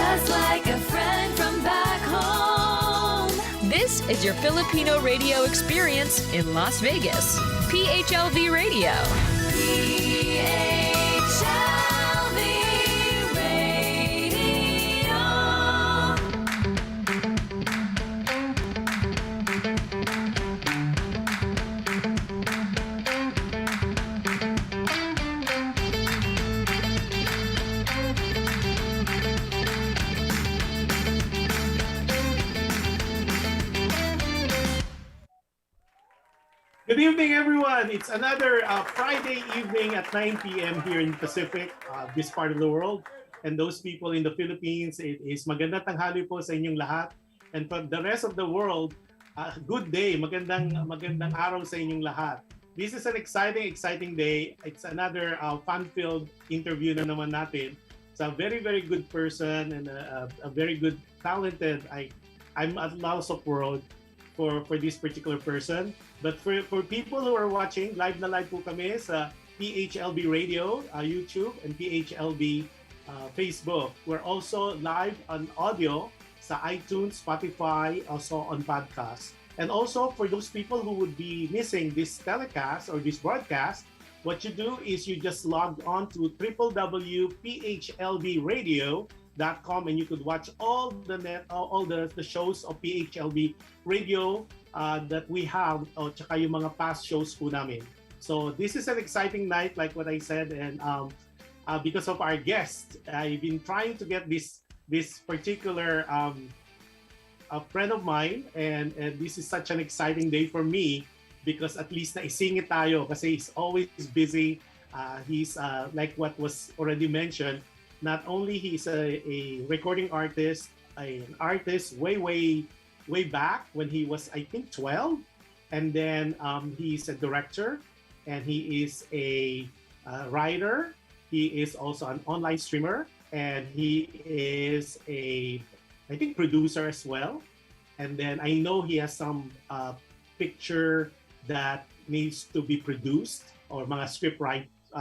just like a friend from back home. This is your Filipino radio experience in Las Vegas. PHLV Radio. PHLV Radio. Good evening, everyone. It's another Friday evening at 9 p.m. here in Pacific, this part of the world. And those people in the Philippines, it is magandang tanghali po sa inyong lahat. And for the rest of the world, good day. Magandang araw sa inyong lahat. This is an exciting day. It's another fun-filled interview na naman natin. It's a very, very good person and a very good, talented. I'm at loss of words for this particular person. But for people who are watching, live po kami sa PHLV Radio, YouTube, and PHLV Facebook. We're also live on audio sa iTunes, Spotify, also on podcast. And also for those people who would be missing this telecast or this broadcast, what you do is you just log on to www.phlvradio.com and you could watch all the shows of PHLV Radio that we have, tsaka yung mga past shows po namin. So this is an exciting night, like what I said, and because of our guest, I've been trying to get this particular a friend of mine, and this is such an exciting day for me because at least naisingit tayo kasi he's always busy. He's like what was already mentioned. Not only he's a recording artist, an artist way back when he was, I think, 12. And then he's a director and he is a writer. He is also an online streamer and he is I think, producer as well. And then I know he has some picture that needs to be produced or mga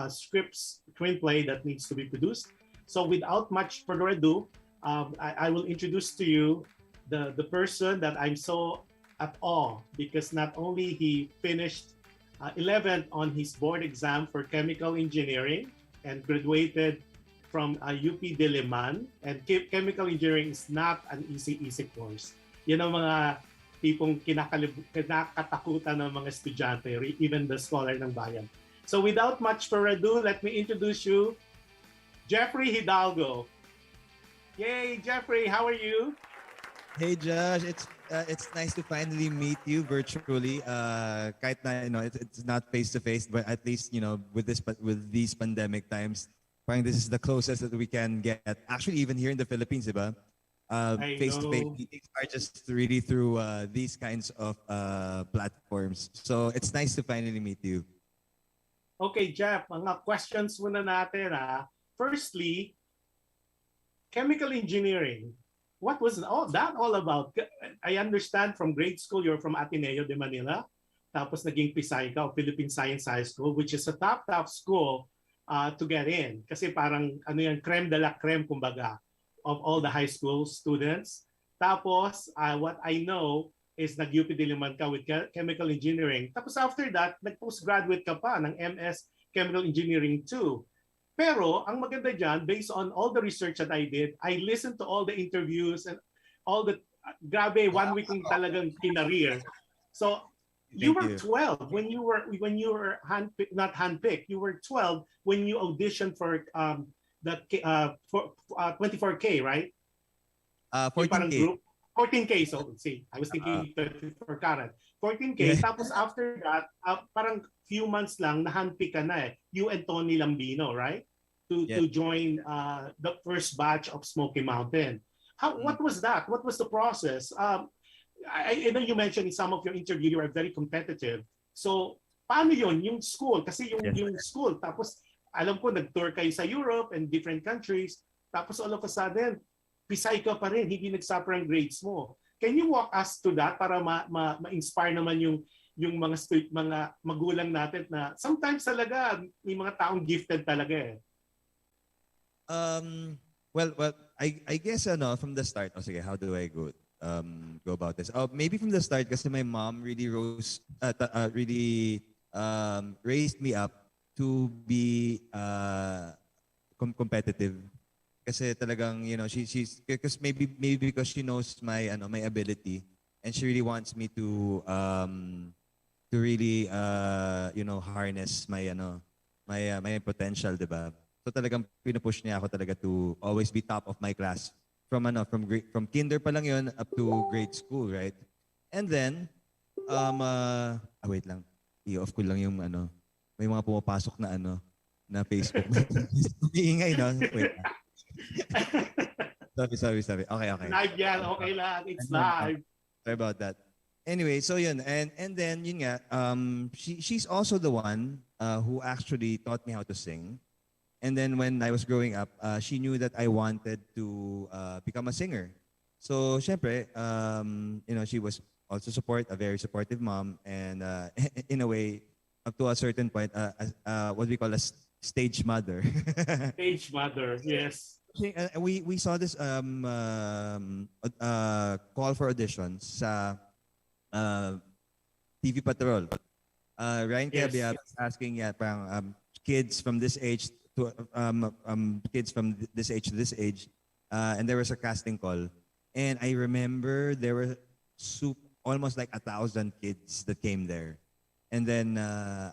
scripts, screenplay that needs to be produced. So without much further ado, I will introduce to you the person that I'm so at awe because not only he finished 11th on his board exam for chemical engineering and graduated from UP Diliman, and chemical engineering is not an easy course. Yan ang mga tipong kinakatakutan ng mga estudyante, even the scholar ng bayan. So without much further ado, let me introduce you, Jeffrey Hidalgo. Yay, Jeffrey, how are you? Hey Josh, it's nice to finally meet you virtually. Kahit na, it's not face to face, but at least with these pandemic times, parang this is the closest that we can get. Actually, even here in the Philippines, diba? Face to face meetings are just really through these kinds of platforms. So it's nice to finally meet you. Okay, Jeff, mga questions muna natin. Firstly, chemical engineering. What was that all about? I understand from grade school, you're from Ateneo de Manila. Tapos naging PSI ka, Philippine Science High School, which is a top school to get in. Kasi parang creme de la creme, kumbaga, of all the high school students. Tapos, what I know is nag-UP Diliman ka with chemical engineering. Tapos after that, nag-postgraduate ka pa ng MS Chemical Engineering 2. Pero ang maganda dyan, based on all the research that I did, I listened to all the interviews and all the, grabe, 1 week kong talagang kinareer. So, you were 12 when you were not handpicked. You were 12 when you auditioned for that 24K, right? 14K. Group, 14K. So see, I was thinking 24 karat. 14K. Yeah. Tapos after that, parang few months lang na-handpick ka na eh. You and Tony Lambino, right? To join the first batch of Smoky Mountain. What was that? What was the process? I know you mentioned in some of your interview you are very competitive. So, paano yun? Yung school, kasi yung school, tapos alam ko nag-tour kayo sa Europe and different countries, tapos all of a sudden, pisay ka pa rin, hindi nagsuffer ang grades mo. Can you walk us to that para ma-inspire naman yung mga magulang natin na sometimes talaga may mga taong gifted talaga eh. Well, I guess from the start. Oh, sige, how do I go about this? Oh, maybe from the start kasi my mom really raised me up to be competitive. Kasi talagang she's because maybe because she knows my ability, and she really wants me to really harness my potential, 'di ba? So talagang pinupush niya ako talaga to always be top of my class from kinder pa lang 'yon up to grade school, right? And then wait lang. I-off ko lang yung may mga pumapasok na Facebook. Iingay, no? Wait lang. Sorry. Okay. Live yan. Okay lang. It's live. Sorry about that. Anyway, so yun. And then, yun nga, she's also the one who actually taught me how to sing. And then when I was growing up, she knew that I wanted to become a singer. So, syempre, she was also a very supportive mom. And in a way, up to a certain point, what we call a stage mother. Stage mother, yes. We saw this call for auditions sa TV Patrol. Ryan Cabiab is asking parang kids from this age to this age, and there was a casting call, and I remember there were almost like 1,000 kids that came there. And then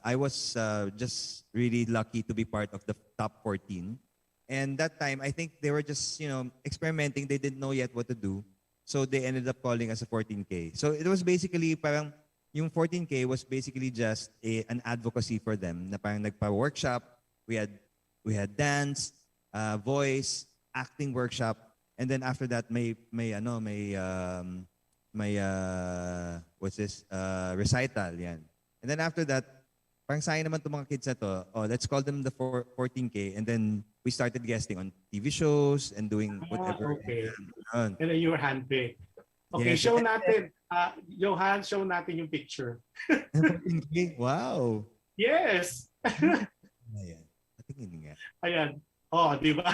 I was just really lucky to be part of the top 14. And that time, I think they were just, experimenting. They didn't know yet what to do. So they ended up calling us a 14K. So it was basically parang, yung 14K was basically just an advocacy for them. Na parang nagpa-workshop. We had dance, voice, acting workshop. And then after that, may recital, yan. And then after that, parang sayang naman itong mga kids na to, let's call them the 14K. And then we started guesting on TV shows and doing whatever. Okay. And then you were handpicked. Okay, yes. Show natin. Johan, show natin yung picture. 14K? Wow. Yes. Ayan. Patingin nga. Ayan. Oh, di ba?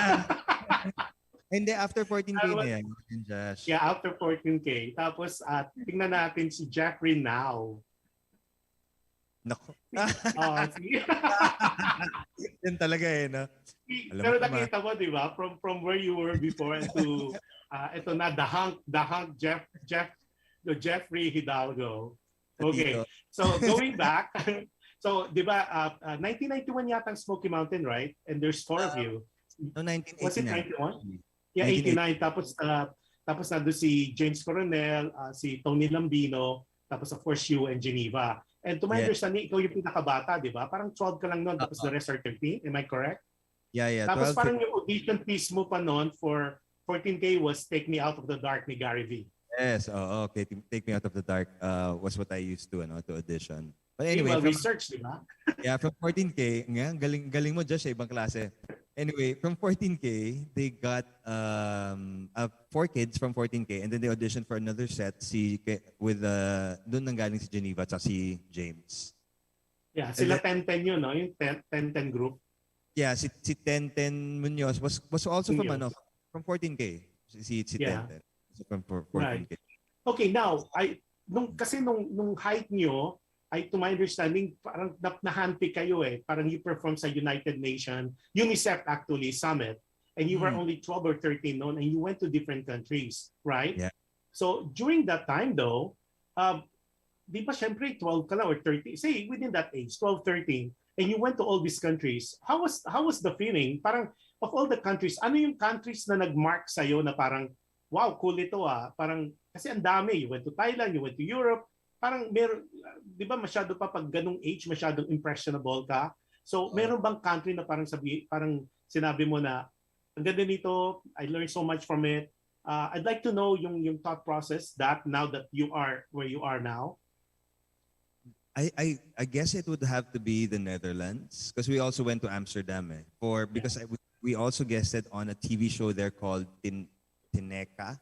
Hindi, after 14K na yan. Josh. Yeah, after 14K. Tapos, tingnan natin si Jeffrey now. Nako. Sige. Yan talaga no? Pero nakita mo, di ba? From where you were before to ito na, the hunk Jeffrey Hidalgo. Okay. So, going back, so, di ba, 1991 yata ang Smoky Mountain, right? And there's 4 of you. No, 1989. Was it 91? Yeah, 89. Tapos nandun si James Coronel, si Tony Lambino, tapos of course you and Geneva. And to my understanding, ikaw yung pinakabata, di ba? Parang 12 ka lang noon, tapos the rest are 13. Am I correct? Yeah. Tapos 12, parang yung audition piece mo pa noon for 14K was Take Me Out of the Dark ni Gary V. Yes, okay. Take Me Out of the Dark was what I used to audition. But anyway, research, di ba? Yeah, from 14K, galing mo Josh, ibang klase. Anyway, from 14K, they got 4 kids from 14K, and then they auditioned for another set with doon nanggaling si Geneva at si James. Yeah, sila 10-10 yun, no? Yung 10-10 group. Yeah, si 10-10 Munoz was also from 14K. Si 10-10. So from 14K. Right. Okay, now, kasi nung height nyo, to my understanding, parang na-handpick kayo Parang you performed sa United Nations, UNICEF actually, summit. And you were only 12 or 13 noon, and you went to different countries, right? Yeah. So during that time though, di ba syempre 12 ka lang or 13, say within that age, 12, 13, and you went to all these countries, how was the feeling? Parang of all the countries, ano yung countries na nag-mark sa'yo na parang, wow, cool ito Parang, kasi ang dami. You went to Thailand, you went to Europe, parang meron, di ba masyado pa pag ganung age, masyadong impressionable ka. So, meron bang country na parang sinabi mo na, ang ganda nito, I learned so much from it. I'd like to know yung thought process now that you are where you are now. I guess it would have to be the Netherlands, because we also went to Amsterdam because we also guested on a TV show there called Tineka.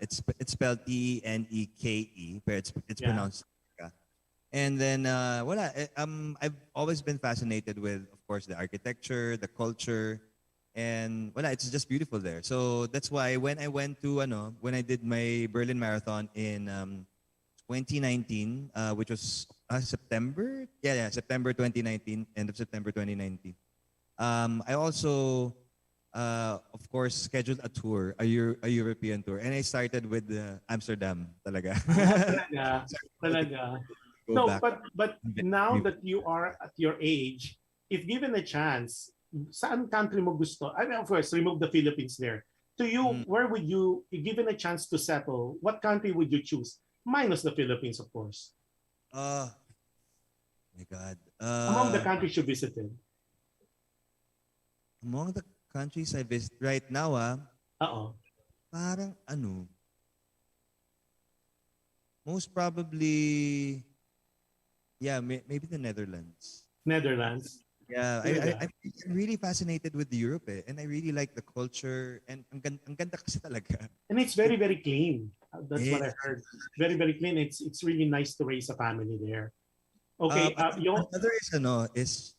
It's spelled Teneke, but it's pronounced Tineka. And then I've always been fascinated with, of course, the architecture, the culture, And wala, it's just beautiful there. So that's why when I went to when I did my Berlin Marathon in 2019, which was September, September 2019, end of September 2019. I also of course scheduled a tour, a European tour, and I started with Amsterdam talaga. Talaga. Talaga. Go No, back. but now that you are at your age, if given a chance, saan country mo gusto? I mean, of course, remove the Philippines there. To you, where would you, if given a chance to settle, what country would you choose? Minus the Philippines, of course. My God. Among the countries you visited. Among the countries I visit right now, Oo. parang most probably, maybe the Netherlands. Netherlands. Yeah, Talaga. I'm really fascinated with Europe, and I really like the culture, and ang ganda kasi talaga. And it's very, very clean. That's what I Yes. heard. Very, very clean. It's really nice to raise a family there. Okay, Another is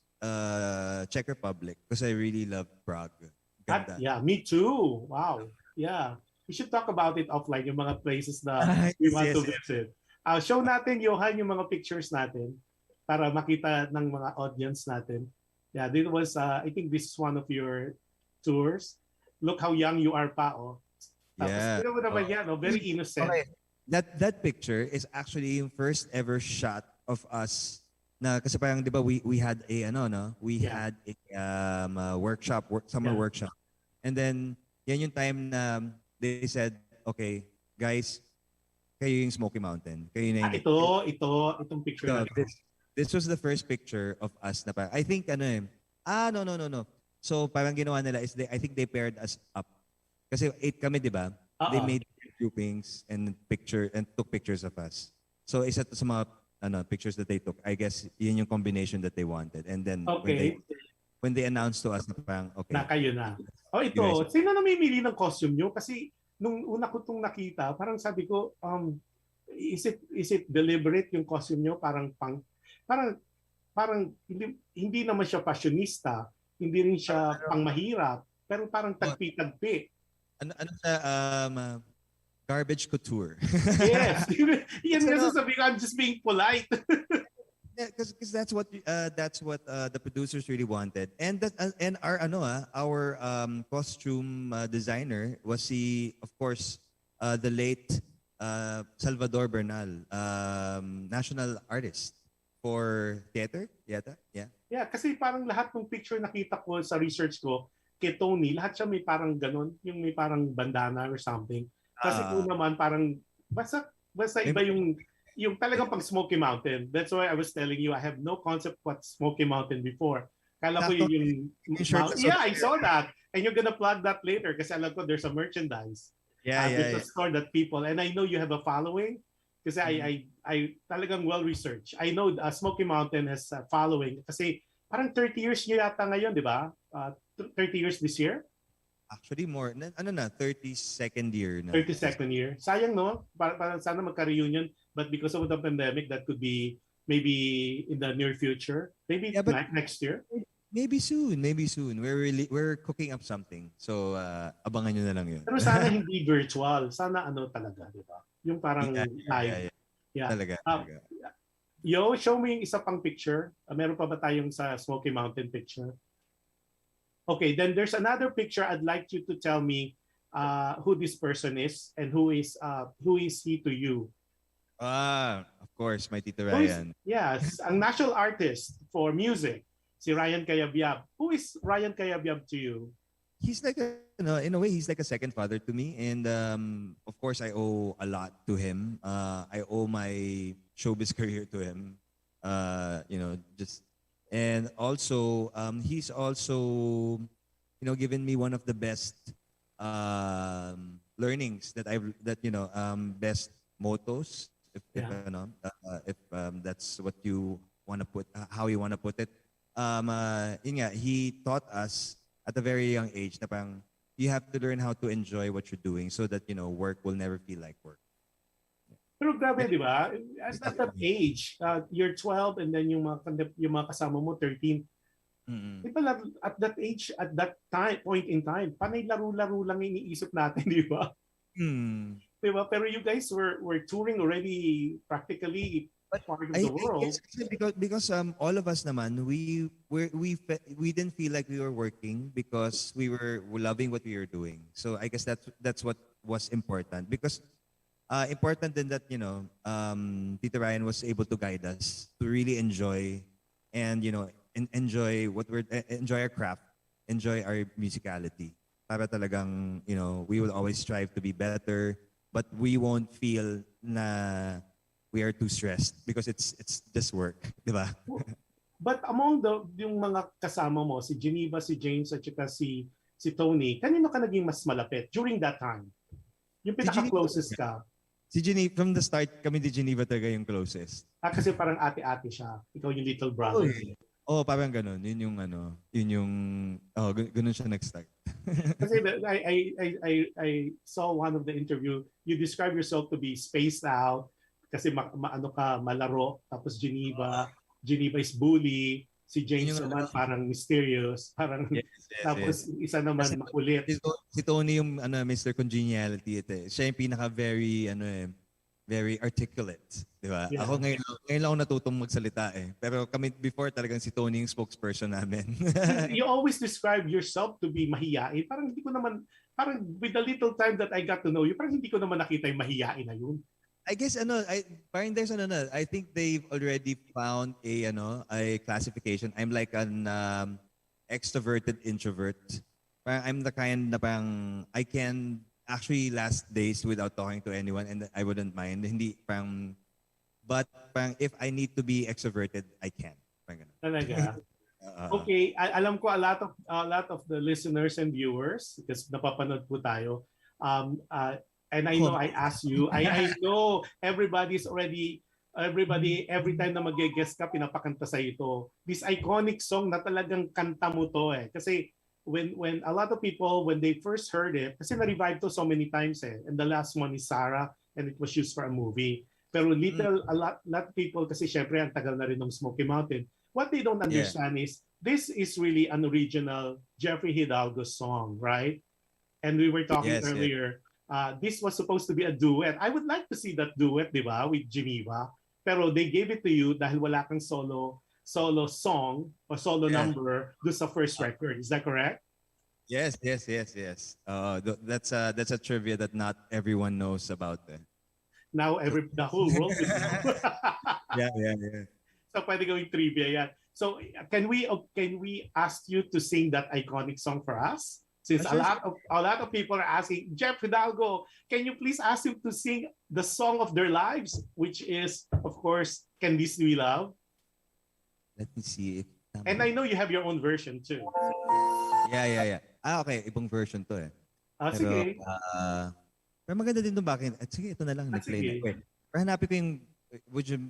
Czech Republic, because I really love Prague. Ganda. yeah, me too. Wow. Yeah. We should talk about it offline, yung mga places na we want to visit. Show natin, Johan, yung mga pictures natin para makita ng mga audience natin. Yeah, this was, I think this is one of your tours. Look how young you are pa, oh. Tapos, Yeah. tignan mo naman yan, oh, very innocent. Okay. That picture is actually yung first ever shot of us na kasi parang 'di ba we had a had a workshop, summer workshop. And then yan yung time na they said, okay, guys, kayo yung Smoky Mountain. Kayo na yung Itong picture na ito. This was the first picture of us na parang, I think no. So parang ginawa nila is I think they paired us up. Kasi 8 kami, 'di ba? They made groupings and took pictures of us. So isa to sa mga pictures that they took. I guess yun yung combination that they wanted. And then when they announced to us na parang okay. Na kayo na. Oh, ito. Sino namimili ng costume nyo? Kasi nung una ko itong nakita, parang sabi ko, is it deliberate yung costume nyo? Parang hindi naman siya fashionista, hindi rin siya pangmahirap, pero parang tagpi-tagpi. Ano sa garbage couture. Yes. Yan nga sasabihin ko, I'm just being polite. Yeah, because that's what the producers really wanted. And our costume designer was of course the late Salvador Bernal, national artist for theater. Yeah. Yeah, kasi parang lahat ng picture nakita ko sa research ko kay Tony, lahat siya may parang ganun, yung may parang bandana or something. Kasi ko naman parang basta iba yung talagang pang Smoky Mountain. That's why I was telling you I have no concept what Smoky Mountain before. Kala ko yung yeah, I saw that. And you're gonna plug that later kasi alam ko there's a merchandise. There's a store that people, and I know you have a following kasi I talagang well researched. I know Smoky Mountain has a following kasi parang 30 years niyo yata ngayon, di ba? 30 years this year? Actually more, 32nd year na. 32nd year. Sayang, no? Para sana magka-reunion, but because of the pandemic, that could be maybe in the near future. Maybe next year. Maybe soon. We're cooking up something. So abangan nyo na lang yun. Pero sana hindi virtual. Sana talaga, di ba? Yung parang live. Yeah. Talaga. Yo, show me yung isa pang picture. Meron pa ba tayong sa Smoky Mountain picture? Okay, then there's another picture. I'd like you to tell me who this person is and who is he to you. Of course, my Tito Ryan. Yes, ang national artist for music, si Ryan Cayabyab. Who is Ryan Cayabyab to you? He's like in a way, he's like a second father to me, and of course, I owe a lot to him. I owe my showbiz career to him. And also, he's also, given me one of the best learnings best mottos, if that's what you want to put, how you want to put it. He taught us at a very young age na parang you have to learn how to enjoy what you're doing so that work will never feel like work. Pero grabe, di ba? At that age, you're 12 and then yung mga kasama mo 13. Mm-mm. Di ba at that age, at that point in time, panay laro-laro lang iniisip natin, di ba? Hmm. Di ba? Pero you guys were touring already practically But part of I the world. guess kasi because all of us naman we didn't feel like we were working because we were loving what we were doing. So I guess that's what was important because important then that Tito Ryan was able to guide us to really enjoy and enjoy enjoy our craft, enjoy our musicality. Para talagang we will always strive to be better, but we won't feel na we are too stressed because it's just work, di ba? But among yung mga kasama mo, si Geneva, si James, at saka si Tony, kanino ka naging mas malapit during that time? Yung pinaka-closest ka? Si Geneva, from the start, kami ni Geneva talaga yung closest. Kasi parang ate-ate siya. Ikaw yung little brother. Oh, parang ganun. Yun yung, ganun siya nag-start. Kasi I saw one of the interview, you describe yourself to be spaced out, kasi maano ka, malaro, tapos Geneva is bully, si James naman parang mysterious, parang tapos isa naman kasi makulit. Si Tony yung Mr. Congeniality ito. Siya yung pinaka very articulate, di ba? Yeah. Ako ngayon lang ako natutong magsalita eh. Pero kami before talagang si Tony yung spokesperson namin. You always describe yourself to be mahiyain. Parang hindi ko naman, parang with the little time that I got to know you, parang hindi ko naman nakita yung mahiyain na yun. I guess parang there's I think they've already found a classification. I'm like an extroverted introvert. Parang I'm the kind na parang I can actually last days without talking to anyone and I wouldn't mind. But if I need to be extroverted, I can. Talaga. Okay, alam ko a lot of the listeners and viewers because napapanood po tayo. And I know I asked you, I know every time na mag-guest ka, pinapakanta sa ito. This iconic song na talagang kanta mo to eh. Kasi when a lot of people, when they first heard it, kasi na-revive to so many times eh. And the last one is Sarah and it was used for a movie. Pero a lot of people, kasi syempre ang tagal na rin ng Smoky Mountain, what they don't understand is this is really an original Jeffrey Hidalgo song, right? And we were talking earlier, this was supposed to be a duet. I would like to see that duet, di ba, with Geneva. Pero they gave it to you dahil wala kang solo song or solo number do sa first record. Is that correct? Yes. That's a trivia that not everyone knows about. Now the whole world will know. Yeah. So pwede gawing trivia yan. So can we ask you to sing that iconic song for us? Since a lot of people are asking, Jeff Hidalgo, can you please ask him to sing the song of their lives, which is, of course, Can This Be Love? Let me see. And I know you have your own version too. Yeah. Okay. Ibang version to eh. Sige. Pero maganda din itong bakit. Sige, ito na lang. Nag-play na. Wait. Pero hanapin ko yung, would you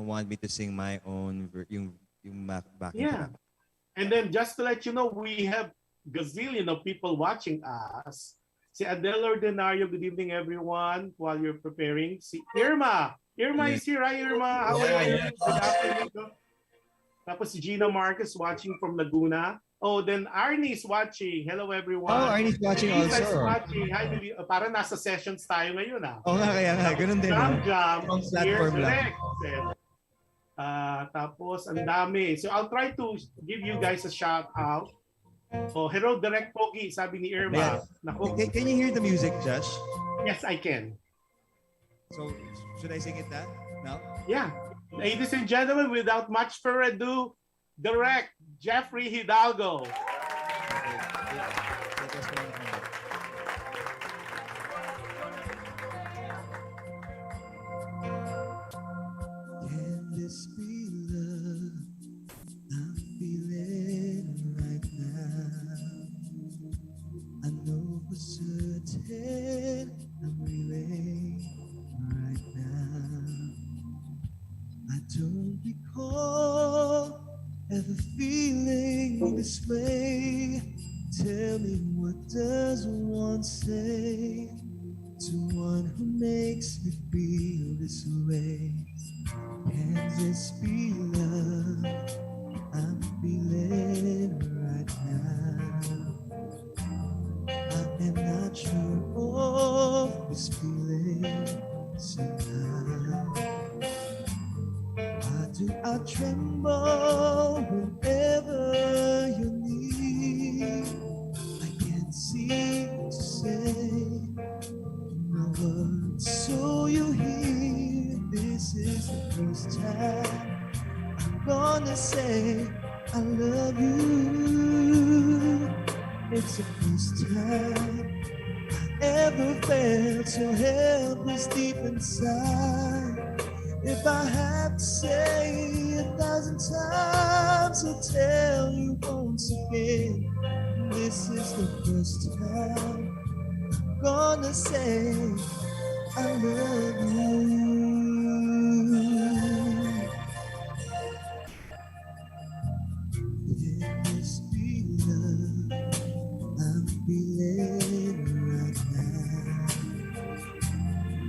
want me to sing my own, yung backing track? And then just to let you know, we have gazillion of people watching us. Si Adele Ordinario, good evening everyone while you're preparing. Si Irma is here. Hi Irma, how are you? Good afternoon. Tapos si Gina Marcus watching from Laguna. Oh, then Arnie's watching. Hello everyone. Oh, Arnie's watching also. Lisa's watching. Hi, para nasa sessions tayo ngayon ah. Oo nga, kaya nga. Ganun din. Jam. Platform lang. Tapos ang dami. So I'll try to give you guys a shout out. Oh, Hero Direct Pogi, sabi ni Irma. Can you hear the music, Josh? Yes, I can. So, should I sing it now? Yeah. Ladies and gentlemen, without much further ado, Direct Jeffrey Hidalgo. Can this be love I'm feeling right now? I know for certain I'm reeling right now. I don't recall ever feeling this way. Tell me, what does one say to one who makes me feel this way? Can this be love I'm feeling tremble whenever you're near. I can't seem to say my words so you hear. This is the first time I'm gonna say I love you. It's the first time I ever felt so helpless deep inside. If I have to say 1,000 times, I'll tell you once again. This is the first time I'm gonna say I love you. There must be love I'm feeling right now.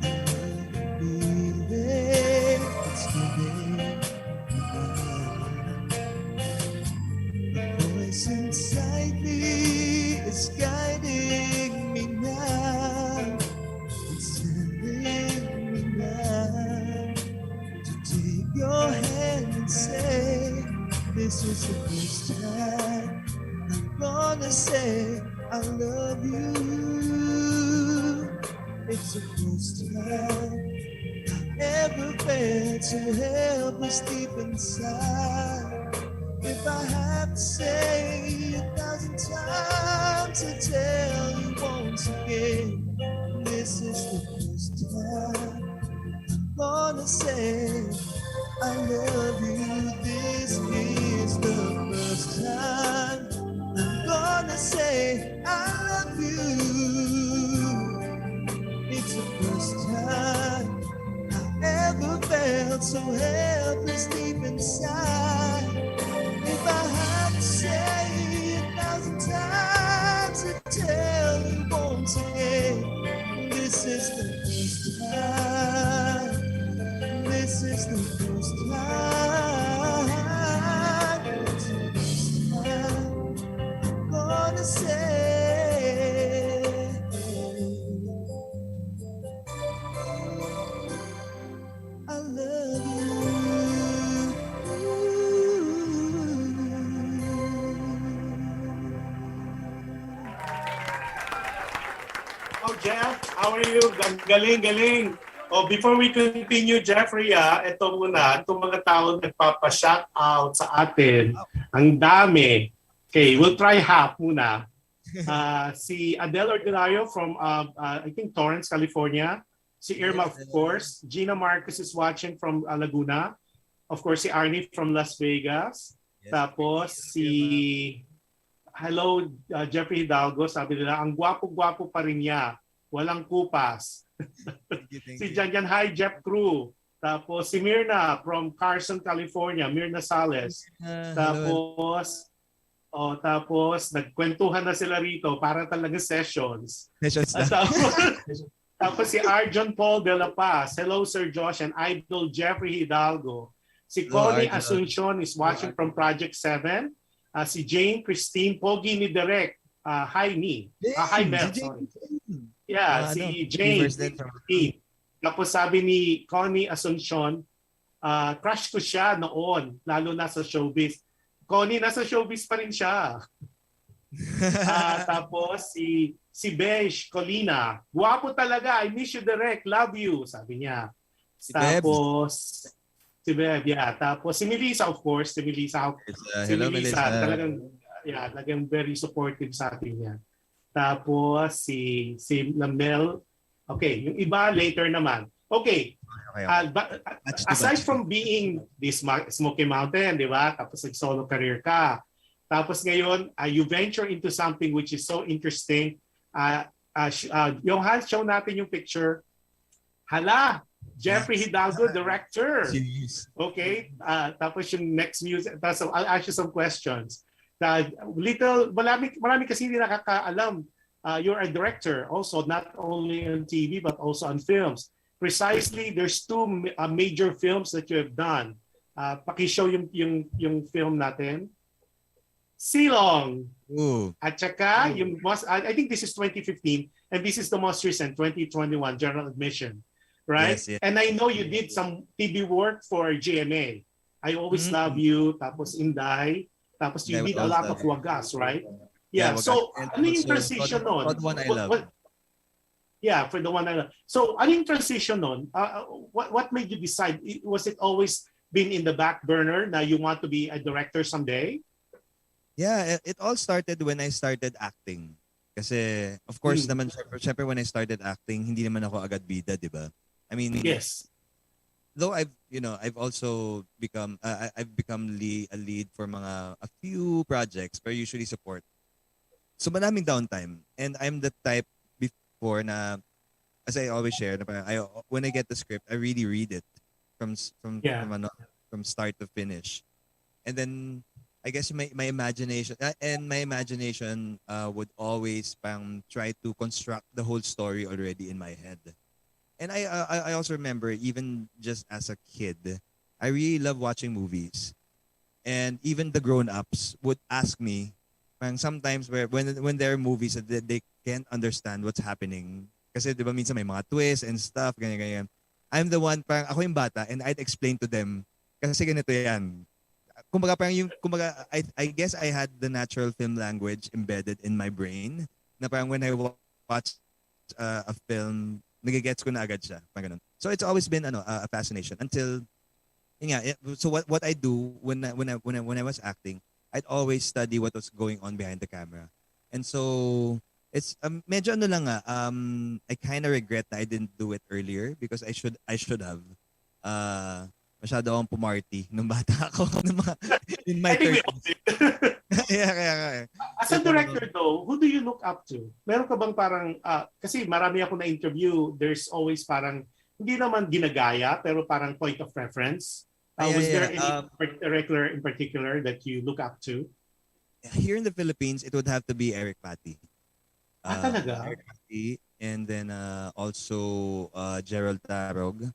I love the feeling it's giving me. The voice inside me is guiding me now. It's telling me now to take your hand and say, this is the first time I'm gonna say I love you. It's the first time I ever felt so helpless deep inside. If I have to say 1,000 times, I tell you once again. This is the first time I'm gonna say I love you. This is the first time I'm gonna say I love you. It's the first time I ever felt so helpless deep inside. If I had to say 1,000 times, I'd tell you once again. This is the first time. This is the first time. It's the first time I'm gonna say I love you. Oh, Jeff, how are you? Galing, galing. Oh, before we continue, Jeffrey, ito muna, itong mga tao nagpapa-shout out sa atin. Ang dami. Okay, we'll try half muna. Si Adele Ordinario from, I think, Torrance, California. Si Irma, of course. Gina Marcos is watching from Laguna. Of course, si Arnie from Las Vegas. Tapos si... Hello, Jeffrey Hidalgo. Sabi nila, ang gwapo-gwapo pa rin niya. Walang kupas. Si Janjan, hi, Jeff Crew. Tapos si Mirna from Carson, California. Mirna Sales. Tapos nagkwentuhan na sila rito para talaga sessions. Tapos si Arjon Paul de la Paz. Hello, Sir Josh and Idol Jeffrey Hidalgo. Si Connie Asuncion is watching from Project 7. Si Jane Christine Pogi ni Derek. Hi me. Hi Mel, sorry. Yeah, si Jane Christine. Tapos sabi ni Connie Asuncion, crush ko siya noon, lalo na sa showbiz. Connie, nasa showbiz pa rin siya. Tapos si Besh Colina, guwapo talaga, I miss you Derek, love you, sabi niya. Tapos si Beb, yeah. Tapos si Melissa, of course. Si Melissa. Hello, Melissa. Talagang very supportive sa atin yan. Tapos si Lamel. Okay, yung iba later naman. Okay. But aside from being this Smoky Mountain, di ba? Tapos nag-solo career ka. Tapos ngayon, you venture into something which is so interesting. Johan, show natin yung picture. Hala! Jeffrey Hidalgo, director. Okay. Tapos yung next music. So I'll ask you some questions. Marami kasi hindi nakakaalam. You're a director also, not only on TV but also on films. Precisely, there's two major films that you have done. Paki-show yung film natin. Silong. At saka, I think this is 2015 and this is the most recent, 2021, General Admission. Right? Yes. And I know you did some TV work for GMA. I Always Love You, tapos Inday, tapos you Yeah, did a lot of wagas, right? Yeah, Wagas. so And ano yung also, transition nun? For the One I Love. Yeah, for the one I love. So ano yung transition nun? What made you decide? Was it always been in the back burner na you want to be a director someday? Yeah, it all started when I started acting. Kasi, of course naman, syempre when I started acting, hindi naman ako agad bida, di ba? I mean, Yes. though I've also become, I've become a lead for a few projects, but usually support. So maraming downtime. And I'm the type before na, as I always share, na parang when I get the script, I really read it from start to finish. And then, I guess my imagination would always try to construct the whole story already in my head. And I also remember, even just as a kid, I really love watching movies. And even the grown-ups would ask me, sometimes when there are movies that they can't understand what's happening. Kasi di ba minsan may mga twists and stuff, ganyan. I'm the one, ako yung bata, and I'd explain to them, kasi ganito yan. I guess I had the natural film language embedded in my brain na when I watch a film, nagigets ko na agad siya. So it's always been a fascination until so what I do when I was acting, I'd always study what was going on behind the camera. And so it's medyo I kind of regret that I didn't do it earlier because I should have. Masyado akong pumarty nung bata ako. In my 30s. Kaya. As a director though, who do you look up to? Meron ka bang parang, kasi marami ako na-interview, there's always parang, hindi naman ginagaya, pero parang point of reference. Was there any director in particular that you look up to? Here in the Philippines, it would have to be Eric Patti. Talaga? Eric Patti, and then also Gerald Tarog.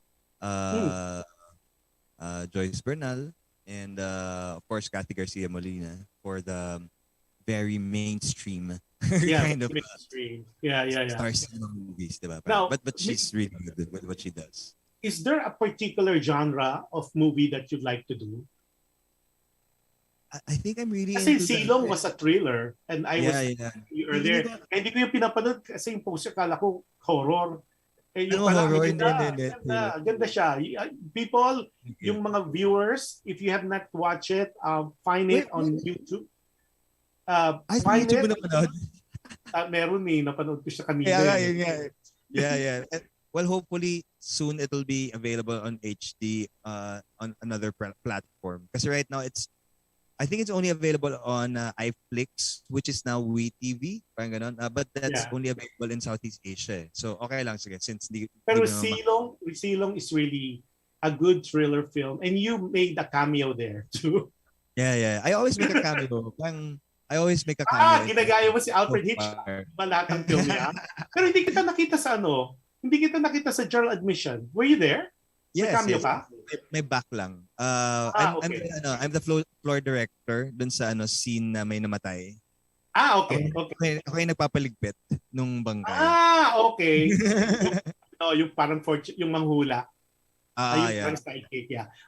Joyce Bernal, and of course Cathy Garcia Molina for the very mainstream kind of mainstream. star cinema movies, diba? Now, but she's really good with what she does. Is there a particular genre of movie that you'd like to do? I think I'm really kasi into Silong was a thriller, and I was earlier. Hindi ko yung pinapanood kasi yung poster kala ko horror. Yung horror, ganda siya. People, yung mga viewers, if you have not watched it, find it on YouTube. Find YouTube it. Meron napanood ko siya kanina. Yeah. Well, hopefully soon it'll be available on HD on another platform. Kasi right now I think it's only available on iFlix, which is now WeTV, parang ganon. But that's only available in Southeast Asia. So okay lang, sige. Pero Silong is really a good thriller film, and you made a cameo there too. Yeah. I always make a cameo. I always make a cameo. Ginagaya mo si Alfred Hitchcock. Balatang film niya. Pero hindi kita nakita sa Journal Admission. Were you there? Yes. Cameo ka? May back lang. Okay. I'm the floor director dun sa scene na may namatay. Okay. Ako yung nagpapaligpit nung bangkay. Okay. yung parang yung manghula. Yeah.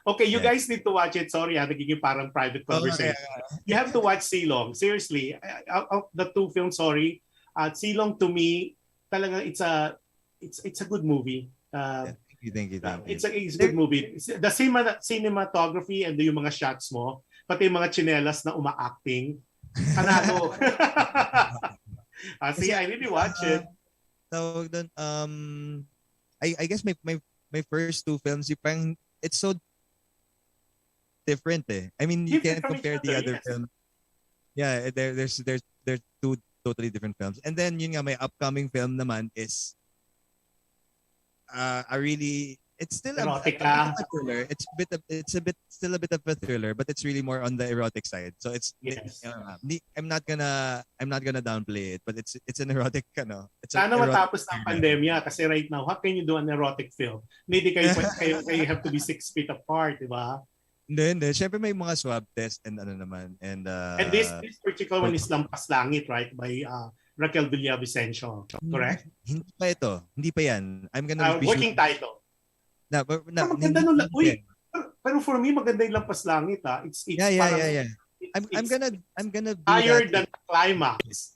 Okay, you guys need to watch it. Sorry, nagiging parang private conversation. You have to watch Silong. Seriously, of the two films, Silong to me, talaga it's a good movie. Thank you. It's a good movie. The cinematography and yung mga shots mo, pati yung mga tsinelas na uma-acting. Panalo. See, I really watch it. So, I guess my first two films, it's so different. I mean, you can't compare the other films. Yeah, there's two totally different films. And then my upcoming film naman is it's still a bit of a thriller. Still a bit of a thriller, but it's really more on the erotic side. So I'm not gonna downplay it, but it's an erotic Sana matapos ng pandemya kasi right now, how can you do an erotic film? Hindi kayo have to be 6 feet apart, di ba? Hindi. Siyempre may mga swab test and naman. And this particular one is Lampas Langit, right? By Raquel Villavicencio, correct? Hindi pa yan. I'm gonna working title. Maganda nun. Pero for me, maganda yung Lampas Langit, ha? It's parang, Yeah. I'm gonna do higher that. than the climax.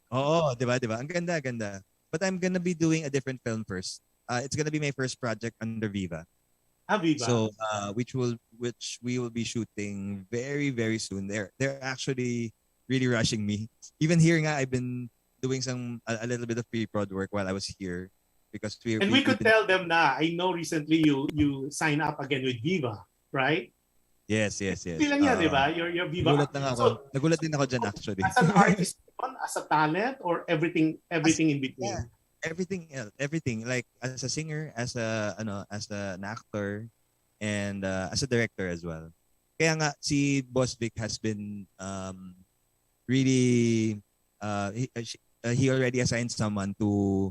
Oo, 'di ba? Ang ganda. But I'm gonna be doing a different film first. It's gonna be my first project under Viva. Viva. So, which we will be shooting very, very soon. They're actually really rushing me. Even here nga, I've been doing a little bit of pre-prod work while I was here because we could tell them na. I know recently you sign up again with Viva, right? Yes. Hindi lang yan, di ba? Your Viva. Nagulat din ako dyan actually. As an artist, as a talent, or everything in between? Yeah. Everything like as a singer, as an actor, and as a director as well. Kaya nga si Boss Vic has been really he already assigned someone to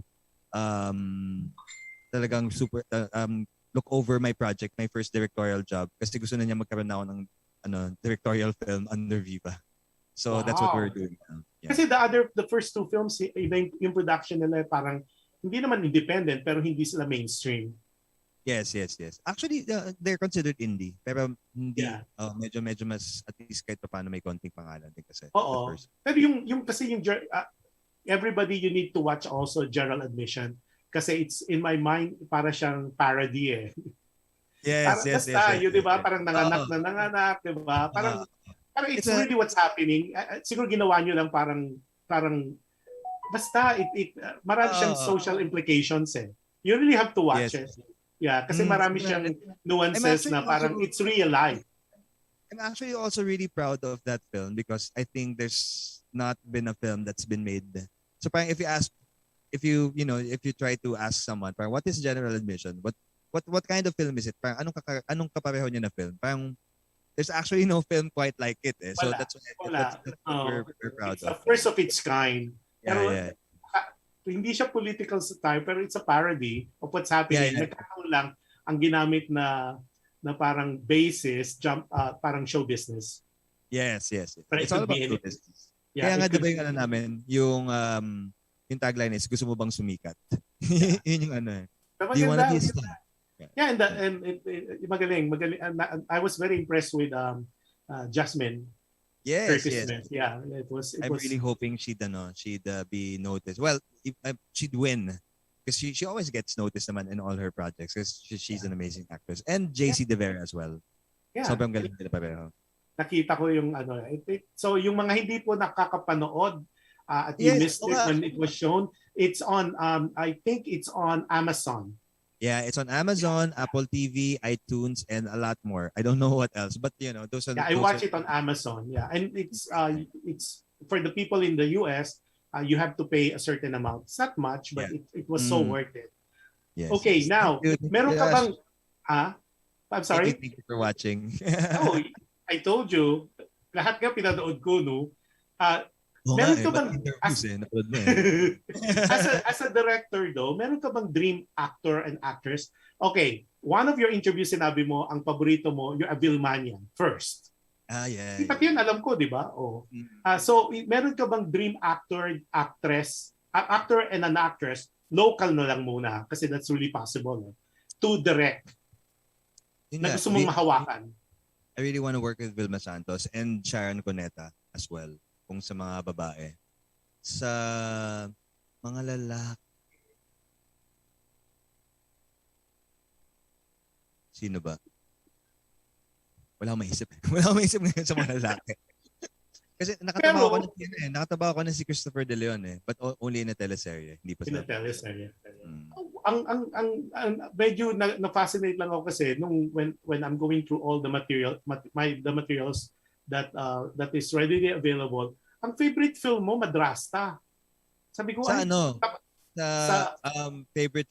talagang super look over my project, my first directorial job, kasi gusto na niya magkaroon na ako ng directorial film under Viva. So that's what we're doing now. Yeah. Kasi the first two films, even yung production nila parang hindi naman independent pero hindi sila mainstream. Yes. Actually, they're considered indie. Pero hindi, medyo mas, at least kahit paano may konting pangalan din kasi. Oo. Pero yung everybody, you need to watch also General Admission kasi it's in my mind para siyang parody eh. Yes. Yun, di ba? Parang nanganak, di ba? Parang it's really what's happening. Siguro ginawa nyo lang parang basta marami siyang social implications eh. You really have to watch it. Yeah, kasi marami siyang nuances na parang it's real life. I'm actually also really proud of that film because I think there's not been a film that's been made. So parang if you try to ask someone, parang what is General Admission? What kind of film is it? Parang anong kapareho niya na film? Parang there's actually no film quite like it. Eh. So that's what we're proud it's of. It's the first of its kind. Yeah. Hindi siya political satire pero it's a parody of what's happening. Nagkataon lang ang ginamit na parang basis parang show business. Yes. But it's all about show business. Yeah, kaya nga diba yung namin, yung tagline is gusto mo bang sumikat? Yun yung eh. Do you wanna be a star? Yeah, and magaling. I was very impressed with Jasmine. Yes. Yeah, it was. I'm really hoping she'd be noticed. Well, she'd win because she always gets noticed naman in all her projects because she's an amazing actress. And JC De Vera as well. Yeah. Sobrang galing nila pareho. Nakita ko yung so yung mga hindi po nakakapanood at you missed it when it was shown, it's on I think it's on Amazon. Yeah, it's on Amazon, Apple TV, iTunes, and a lot more. I don't know what else, but those are. Yeah, I watch it on Amazon. Yeah, and it's for the people in the US. You have to pay a certain amount. It's not much, but it was so worth it. Yes. Okay, now meron ka bang? I'm sorry. Thank you for watching. Oh, I told you. Lahat nga pinanood ko, no. Meron ka bang as a director though, meron ka bang dream actor and actress? Okay, one of your interviews sinabi mo ang paborito mo, you're a Vilmanian first. Yeah. Pati yun alam ko, di ba? Oh. So meron ka bang dream actor and an actress, local na lang muna kasi that's really possible to direct. Na gusto mong mahawakan. I really want to work with Vilma Santos and Sharon Cuneta as well. Kung sa mga babae. Sa mga lalaki. Sino ba? Wala akong maisip. Wala akong maisip ngayon sa mga lalaki. Kasi nakataba ako na si Christopher De Leon but only in a teleserye. Hindi pa sa teleserye. Ang medyo na-fascinate lang ako kasi nung when I'm going through all the materials that is readily available. Ang favorite film mo, Madrasta. Sabi ko, sa favorite,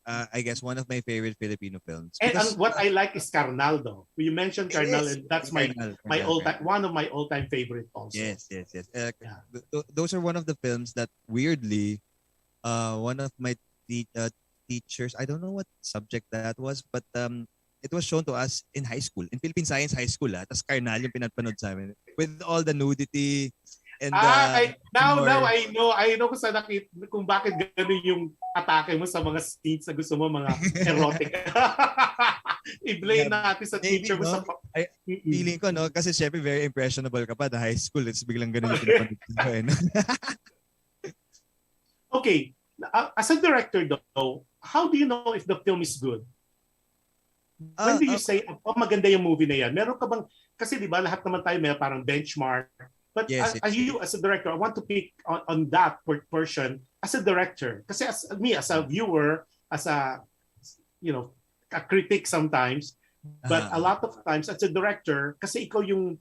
I guess one of my favorite Filipino films. And what I like is Carnal, though. You mentioned Carnal, and that's my all-time, one of my all-time favorite also. Yes. Those are one of the films that weirdly, one of my teachers, I don't know what subject that was, but it was shown to us in high school, in Philippine Science High School. Tapos Carnal yung pinapanood sa amin. With all the nudity and now I know kung bakit gano'n yung atake mo sa mga scenes na gusto mo, mga erotic. I-blame natin sa Maybe, teacher mo no? sa... Feeling ko, no? Kasi syempre very impressionable ka pa na high school. It's biglang ganun yung pinapanood ko. No? Okay. As a director though, how do you know if the film is good? When do you say, oh, maganda yung movie na yan? Meron ka bang, kasi di ba lahat naman tayo may parang benchmark. But Yes, you as a director, I want to pick on that portion as a director. Kasi as a viewer, as a, a critic sometimes, but a lot of times as a director, kasi ikaw yung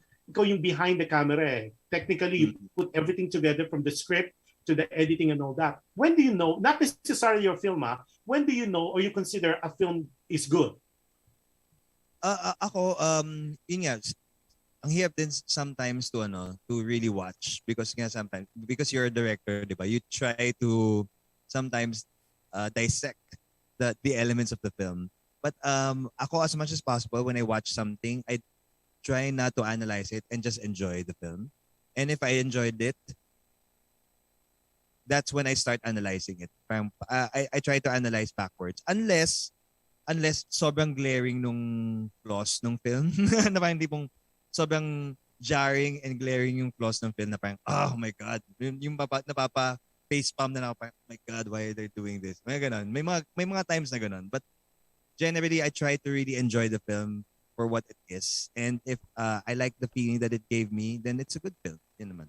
behind the camera eh. Technically, you put everything together from the script to the editing and all that. When do you know, not necessarily your film, when do you know or you consider a film is good? Ako, yun nga, ang hirap din sometimes to really watch because you're a director, di ba? You try to sometimes dissect the elements of the film. But ako, as much as possible, when I watch something, I try not to analyze it and just enjoy the film. And if I enjoyed it, that's when I start analyzing it. I try to analyze backwards. Unless sobrang glaring nung flaws nung film. Na parang hindi pong sobrang jarring and glaring yung flaws ng film na parang, oh my God. Yung napapa facepalm na lang, parang, oh my God, why are they doing this? May ganun. May mga times na ganun. But generally, I try to really enjoy the film for what it is. And if I like the feeling that it gave me, then it's a good film. Yun naman.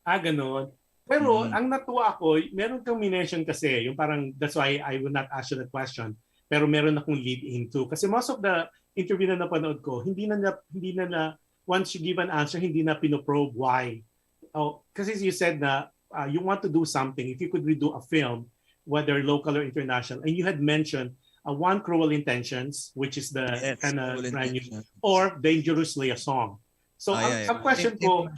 Ganun. Pero ang natuwa ako, meron kang minention kasi, yung parang, that's why I will not ask you that question. Pero meron akong lead into. Kasi most of the interview na napanood ko, hindi na once you give an answer, hindi na pinoprobe why. Kasi you said na you want to do something. If you could redo a film, whether local or international, and you had mentioned One Cruel Intentions, which is the kind of brand new, or Dangerously a Song. So ang question ko,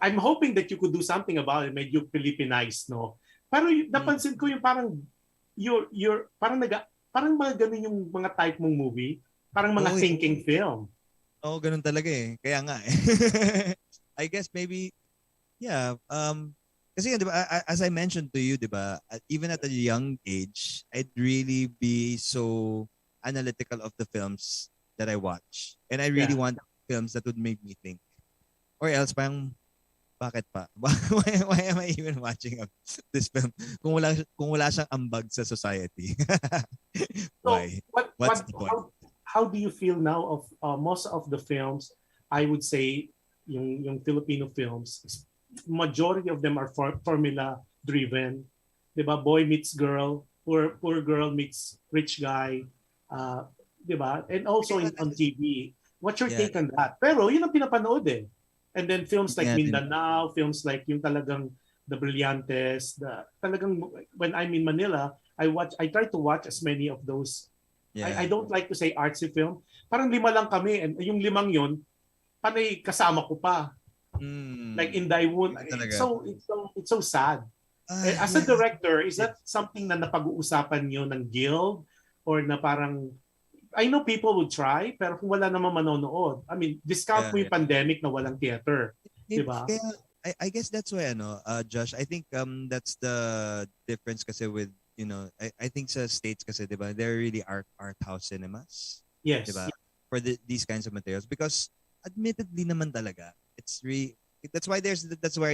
I'm hoping that you could do something about it, medyo Filipinized, no? Pero napansin ko yung parang parang mga ganun yung mga type mong movie, parang mga thinking film. Ganun talaga eh. Kaya nga eh. I guess maybe kasi di ba, as I mentioned to you, di ba, even at a young age, I'd really be so analytical of the films that I watch. And I really want films that would make me think. Or else parang bakit pa? Why am I even watching this film kung wala siyang ambag sa society? Why? So, What's the point? How do you feel now of most of the films? I would say yung Filipino films, majority of them are formula driven. 'Di ba? Boy meets girl, poor girl meets rich guy. 'Di ba? And also on TV. What's your take on that? Pero yun ang pinapanood eh. And then films like Mindanao, films like yung talagang The Brillantes, talagang when I'm in Manila, I try to watch as many of those. I don't like to say artsy film. Parang 5 lang kami and yung 5 yun, panay kasama ko pa. Like in Daewon. It's so sad. As a director, is that something na napag-uusapan niyo ng guild or na parang I know people would try, pero kung wala naman manonood, I mean, discount mo yung pandemic na walang theater. Diba? I guess that's why, Josh, I think that's the difference kasi with, I think sa States kasi, diba, they're really art house cinemas. Yes. Diba? For these kinds of materials. Because admittedly naman talaga, that's why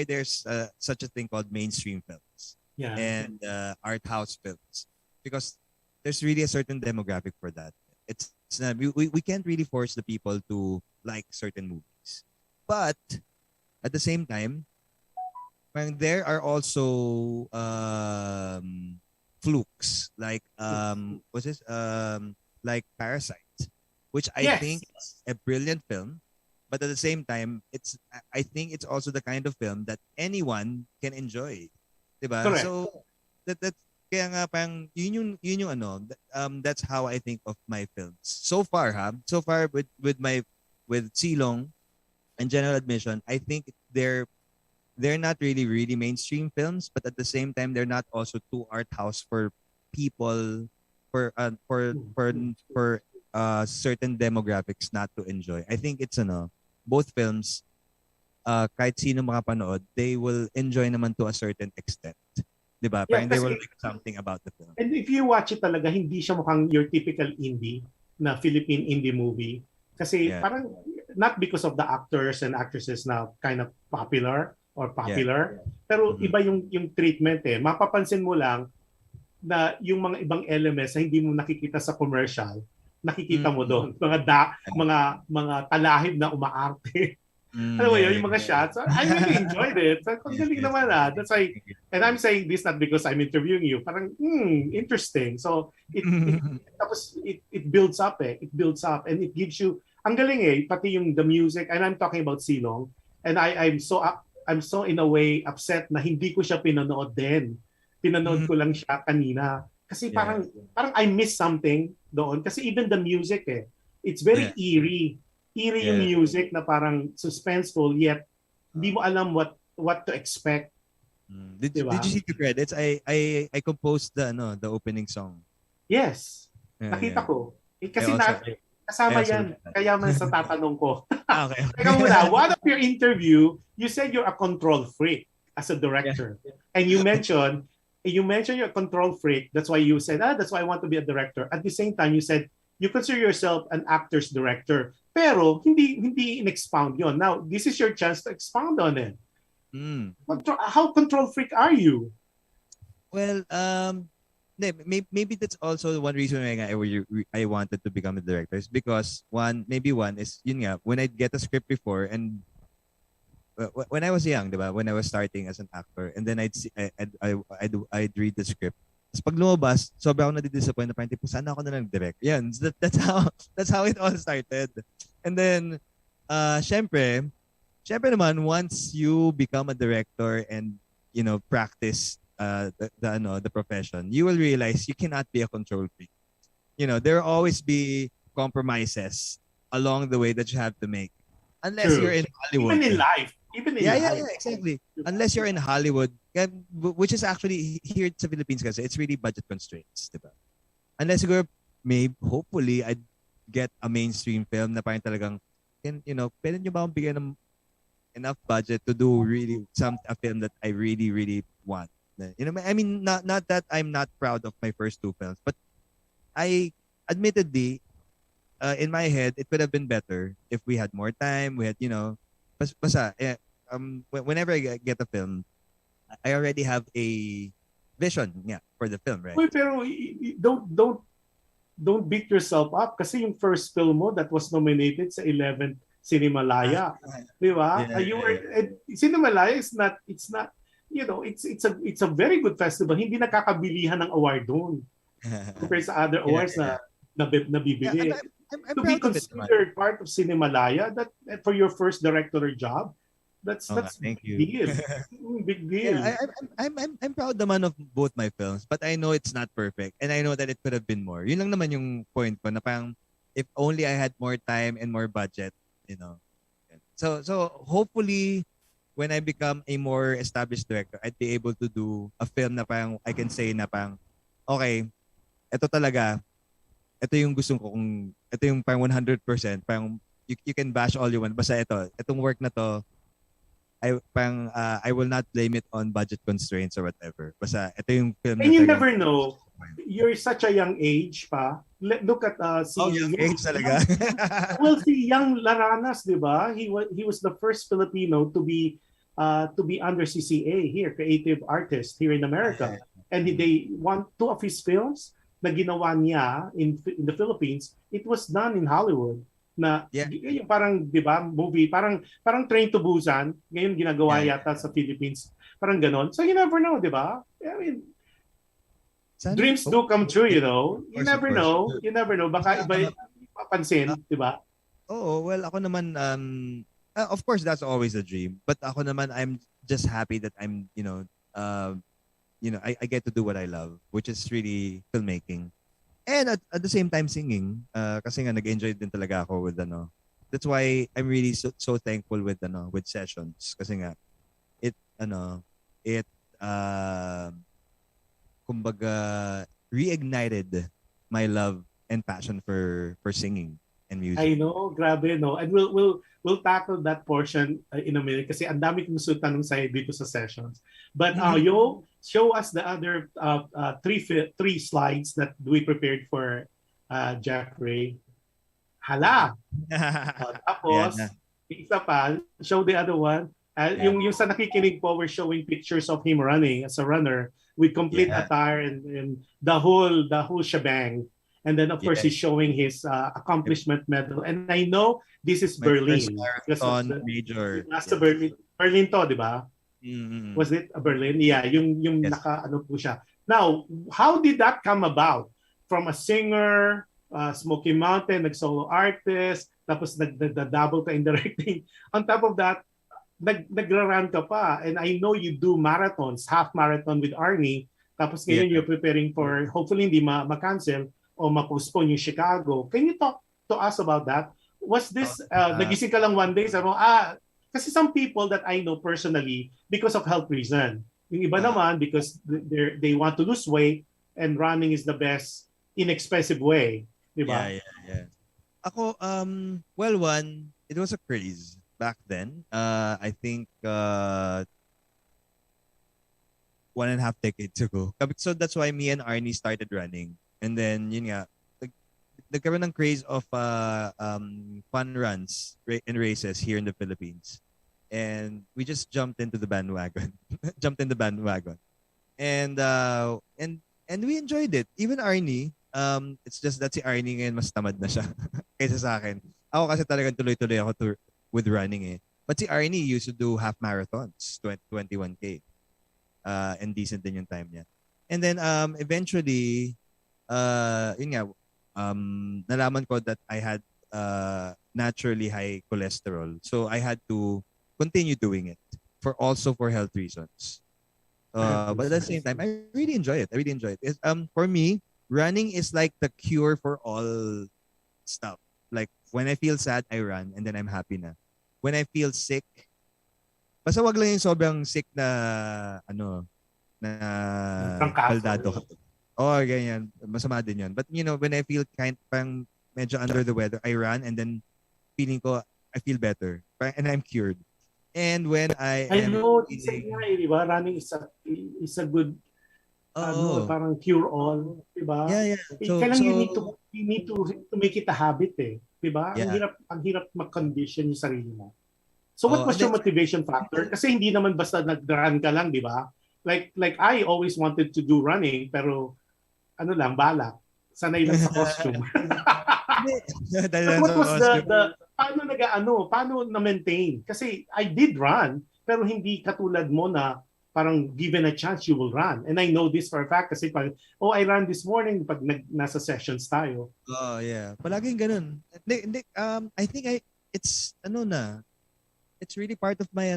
there's such a thing called mainstream films. Yeah. And art house films. Because there's really a certain demographic for that. It's not, we can't really force the people to like certain movies. But at the same time, there are also flukes like like Parasite, which I think is a brilliant film. But at the same time, I think it's also the kind of film that anyone can enjoy. Diba? Correct. So that's kaya nga parang yun yung that's how I think of my films. So far with Silong and General Admission, I think they're not really mainstream films, but at the same time they're not also too art house for people for certain demographics not to enjoy. I think it's both films kahit sino makapanood, they will enjoy naman to a certain extent. Diba? Parang they will like something about the film. And if you watch it talaga, hindi siya mukhang your typical indie. na Philippine indie movie. Kasi Yeah. parang not because of the actors and actresses na kind of popular, pero Mhm. iba yung treatment eh. Mapapansin mo lang na yung mga ibang elements na hindi mo nakikita sa commercial, nakikita mo doon. Mga talahib na umaarte. Alam mo Yeah, yun, yeah, yung mga yeah. shots. I really enjoyed it. So, ang Yes, galing yes, naman yes, ah. yes. That's why, Thank you. and I'm saying this not because I'm interviewing you. Parang, interesting. So, tapos it builds up eh. It builds up and it gives you, ang galing eh, pati yung the music, and I'm talking about Silong, and I'm so in a way upset na hindi ko siya pinanood din. Pinanood ko lang siya kanina. Kasi Yeah. parang I miss something doon. Kasi even the music eh, it's very Yeah. eerie. Eerie yung Yeah. music na parang suspenseful yet hindi mo alam what to expect. Did Diba? you see the credits? I composed the opening song. Yes. Yeah, Nakita yeah. ko. Eh, kasi I kasama also yan. read that. Kaya man sa tatanong ko. Okay. Teka muna, one of your interview, you said you're a control freak as a director. And you mentioned you're a control freak. That's why you said, that's why I want to be a director. At the same time, you said you consider yourself an actor's director. Pero hindi in-expound yon. Now, this is your chance to expound on it. How control freak are you? Well, maybe that's also one reason why I wanted to become a director is because one is yun nga, when I get a script before and when I was young, diba? When I was starting as an actor, and then I'd read the script. Tapos pag lumabas, sobrang ako nadidisappoint na parang tipo, sana ako na lang direct. Yan, that's how it all started. And then, syempre naman, once you become a director and, practice the profession, you will realize you cannot be a control freak. There will always be compromises along the way that you have to make. Unless True. you're in Hollywood. Even in life. Yeah, exactly. Unless you're in Hollywood, which is actually here sa Philippines kasi it's really budget constraints, diba? Unless hopefully I'd get a mainstream film na parang talagang, pwede nyo ba akong bigyan ng enough budget to do really a film that I really, really want. I mean, not that I'm not proud of my first two films, but I admittedly, in my head, it could have been better if we had more time. We had, whenever I get a film, I already have a vision, for the film, right? Uy, pero don't beat yourself up kasi yung first film mo that was nominated sa 11th Cinemalaya, di ba? Cinemalaya is not, it's a very good festival. Hindi nakakabilihan ng award doon compared sa other awards na nabibili. I'm To be proud of it, considered part of Cinemalaya, that for your first directorial job, that's thank you. big deal. Big deal. Yeah, I'm proud naman of both my films, but I know it's not perfect, and I know that it could have been more. Yun lang naman yung point ko na parang if only I had more time and more budget, So hopefully when I become a more established director, I'd be able to do a film na parang I can say na parang okay, ito talaga, ito yung gusto ko ito yung parang 100%, parang you can bash all you want, basta itong work na to, I will not blame it on budget constraints or whatever. Basta ito yung film. And you never know. You're such a young age pa. Look at young age talaga. Well, si Young Laranas, di ba? He was the first Filipino to be under CCA here, creative artist here in America. And they won 2 of his films na ginawa niya in the Philippines. It was done in Hollywood. Yung parang, di ba, movie, parang Train to Busan, ngayon ginagawa yata sa Philippines. Parang ganon. So you never know, di ba? I mean, dreams do come true, you never know. You never know. Baka iba papansin, di ba? Oh, well, ako naman, of course, that's always a dream. But ako naman, I'm just happy that I'm, I get to do what I love, which is really filmmaking. And at the same time, singing. Kasi nga, nag-enjoy din talaga ako with, That's why I'm really so thankful with, with sessions. Kasi nga, kumbaga, reignited my love and passion for singing and music. I know, grabe, no? And we'll tackle that portion in a minute kasi ang dami kong tanong sa'yo dito sa sessions. But show us the other three slides that we prepared for Jeffrey. Hala. Ayan Tapos, na. yung isa pa, show the other one. Yung sa nakikinig po, we're showing pictures of him running as a runner with complete Yeah. attire and the whole shebang. And then of course he's showing his accomplishment medal. And I know this is My first Berlin. marathon major. Nasa Berlin. Berlin to, di ba? Mm-hmm. Was it a Berlin? Yeah, yung Yes. naka-ano po siya. Now, how did that come about? From a singer, Smoky Mountain, nag-solo artist, tapos nag-double ka in directing. On top of that, nagra-run ka pa. And I know you do marathons, half marathon with Arnie. Tapos ngayon you're preparing for, hopefully hindi ma-cancel o ma-postpone yung Chicago. Can you talk to us about that? Was this, nagising ka lang one day, sabi mo, kasi some people that I know personally, because of health reason. Yung iba naman, because they want to lose weight and running is the best inexpensive way. Diba? Yeah. Ako, well, one, it was a craze back then. I think 1.5 decades ago. So that's why me and Arnie started running. And then, yun nga, nagkaroon ng craze of fun runs and races here in the Philippines. And we just jumped into the bandwagon. And we enjoyed it. Even Arnie, it's just that si Arnie ngayon mas tamad na siya kaysa sa akin. Ako kasi talagang tuloy-tuloy ako with running eh. But si Arnie used to do half marathons, 21K. And decent din yung time niya. And then eventually, yun nga, nalaman ko that I had naturally high cholesterol. So I had to continue doing it also for health reasons. But at the same time, I really enjoy it. For me, running is like the cure for all stuff. Like when I feel sad, I run and then I'm happy na. When I feel sick, basta wag lang yung sobrang sick na baldado. Oh, ganyan. Masama din yun. But you know, when I feel parang medyo under the weather, I run and then feeling ko, I feel better. And I'm cured. And when I know, diba? Running is a good parang cure all, diba? Yeah. Kailan you need to make it a habit eh. Diba? Yeah. Ang hirap mag-condition yung sarili mo. So what was your motivation factor? Kasi hindi naman basta nag-run ka lang, diba? Like I always wanted to do running, pero balak. Sanay lang sa costume. What was paano na-maintain? Kasi I did run, pero hindi katulad mo na parang given a chance you will run. And I know this for a fact kasi I ran this morning pag nasa sessions tayo. Oh, yeah. Palaging ganun. I think it's really part of my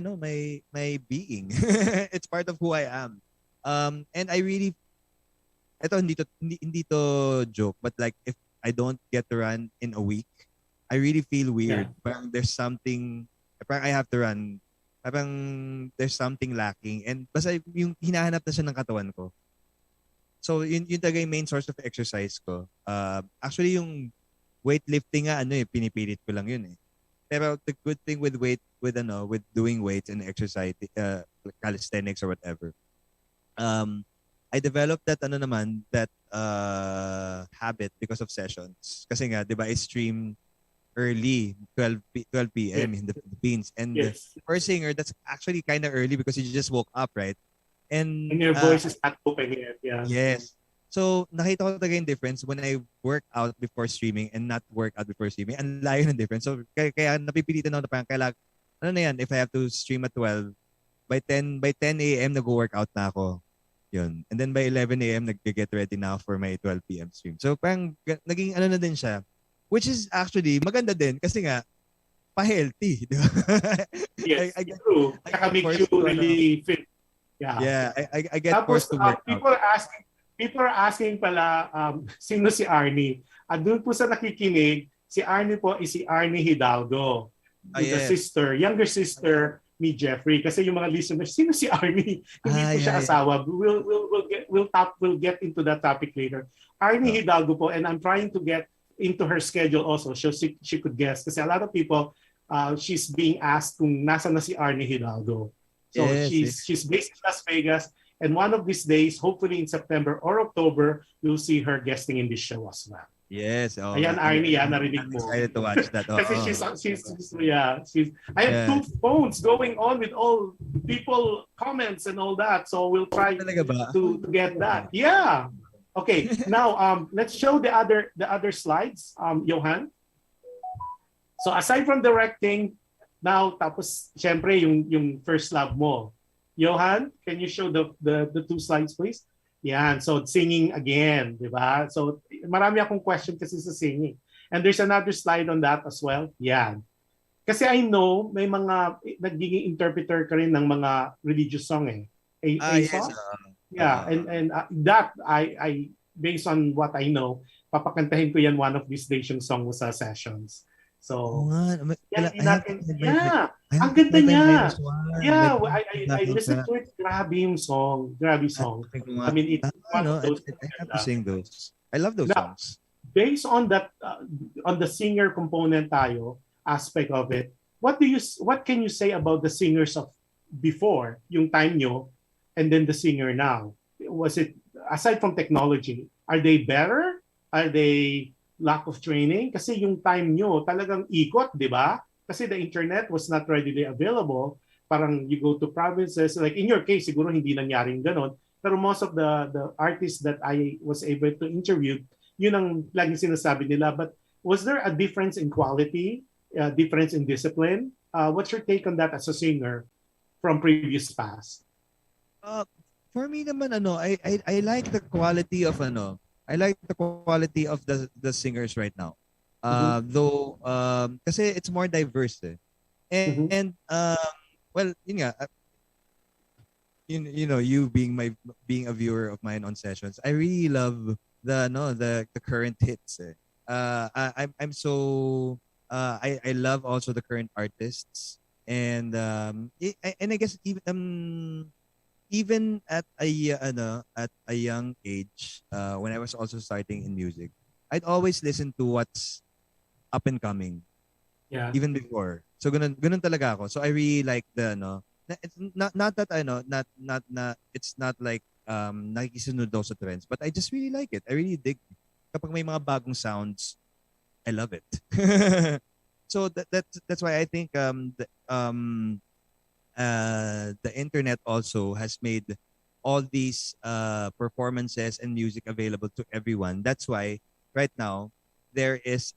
my being. It's part of who I am. And I really hindi to joke, but like if I don't get to run in a week, I really feel weird. Yeah. Parang there's something, parang I have to run. Parang there's something lacking. And basta yung hinahanap na siya ng katawan ko. So yun talaga yung main source of exercise ko. Actually yung weightlifting nga pinipilit ko lang yun eh. Pero the good thing with doing weights and exercise, calisthenics or whatever, I developed that habit because of sessions. Kasi nga, 'di ba, I stream early, 12 p.m. in the Philippines. And for a singer, that's actually kind of early because you just woke up, right? And your voice is not open yet. Yeah. Yes. So, nakita ko talaga yung difference when I work out before streaming and not work out before streaming. Ang layo ng difference. So, kaya napipilitan ako na parang kailangan, if I have to stream at 12, by 10 a.m. nag-workout na ako. Yun. And then by 11 a.m. nag-get ready na for my 12 p.m. stream. So, parang naging na din siya. Which is actually maganda din kasi nga, pa-healthy. Di ba? Yes, true. Saka make you really fit. Yeah, I get forced to work out. People are asking pala, sino si Arnie? Doon po sa nakikinig, si Arnie po is si Arnie Hidalgo. The younger sister ni Jeffrey. Kasi yung mga listeners, sino si Arnie? Hindi po siya asawa. We'll get into that topic later. Arnie Hidalgo po, and I'm trying to get into her schedule also so she could guess. Kasi a lot of people, she's being asked kung nasa na si Arnie Hidalgo. So she's based in Las Vegas. And one of these days, hopefully in September or October, you'll see her guesting in this show as well. Yes. Oh, Ayan, Arnie, narinig I'm mo. excited to watch that. Kasi I have 2 phones going on with all people comments and all that. So we'll try Talaga ba? to get that. Yeah. Okay. Now let's show the other slides, Johan. So aside from directing, now tapos syempre yung first love mo. Johan, can you show the 2 slides please? Yan, so singing again, di ba? So marami akong question kasi sa singing. And there's another slide on that as well. Yan. Kasi I know may mga nagiging interpreter ka rin ng mga religious song eh. Yes. Song? Yeah, and that I based on what I know, papakantahin ko yan one of these days yung song mo sa sessions. So, ang ganda niya. Yeah, I listened to it. Grabe yung song. Grabe song. I mean, it's one of those. I have to sing those. I love those songs. Based on that, on the singer component tayo, aspect of it, what can you say about the singers of before, yung time nyo, and then the singer now? Was it, aside from technology, are they better? Are they lack of training? Kasi yung time nyo talagang ikot, di ba? Kasi the internet was not readily available. Parang you go to provinces, like in your case, siguro hindi nangyaring ganon. Pero most of the artists that I was able to interview, yun ang laging sinasabi nila. But was there a difference in quality, difference in discipline? What's your take on that as a singer from previous past? For me naman, I like the quality of I like the quality of the singers right now. Though kasi it's more diverse eh. And well, yun nga, you being a viewer of mine on sessions, I really love the current hits eh. I'm so I love also the current artists, and I guess even at a young age, when I was also starting in music, I'd always listen to what's up and coming. Yeah. Even before. So ganun talaga ako. So I really like it's not that it's not like nakikisunod daw sa trends, but I just really like it. I really dig kapag may mga bagong sounds. I love it. So that's why I think the internet also has made all these performances and music available to everyone. That's why right now there is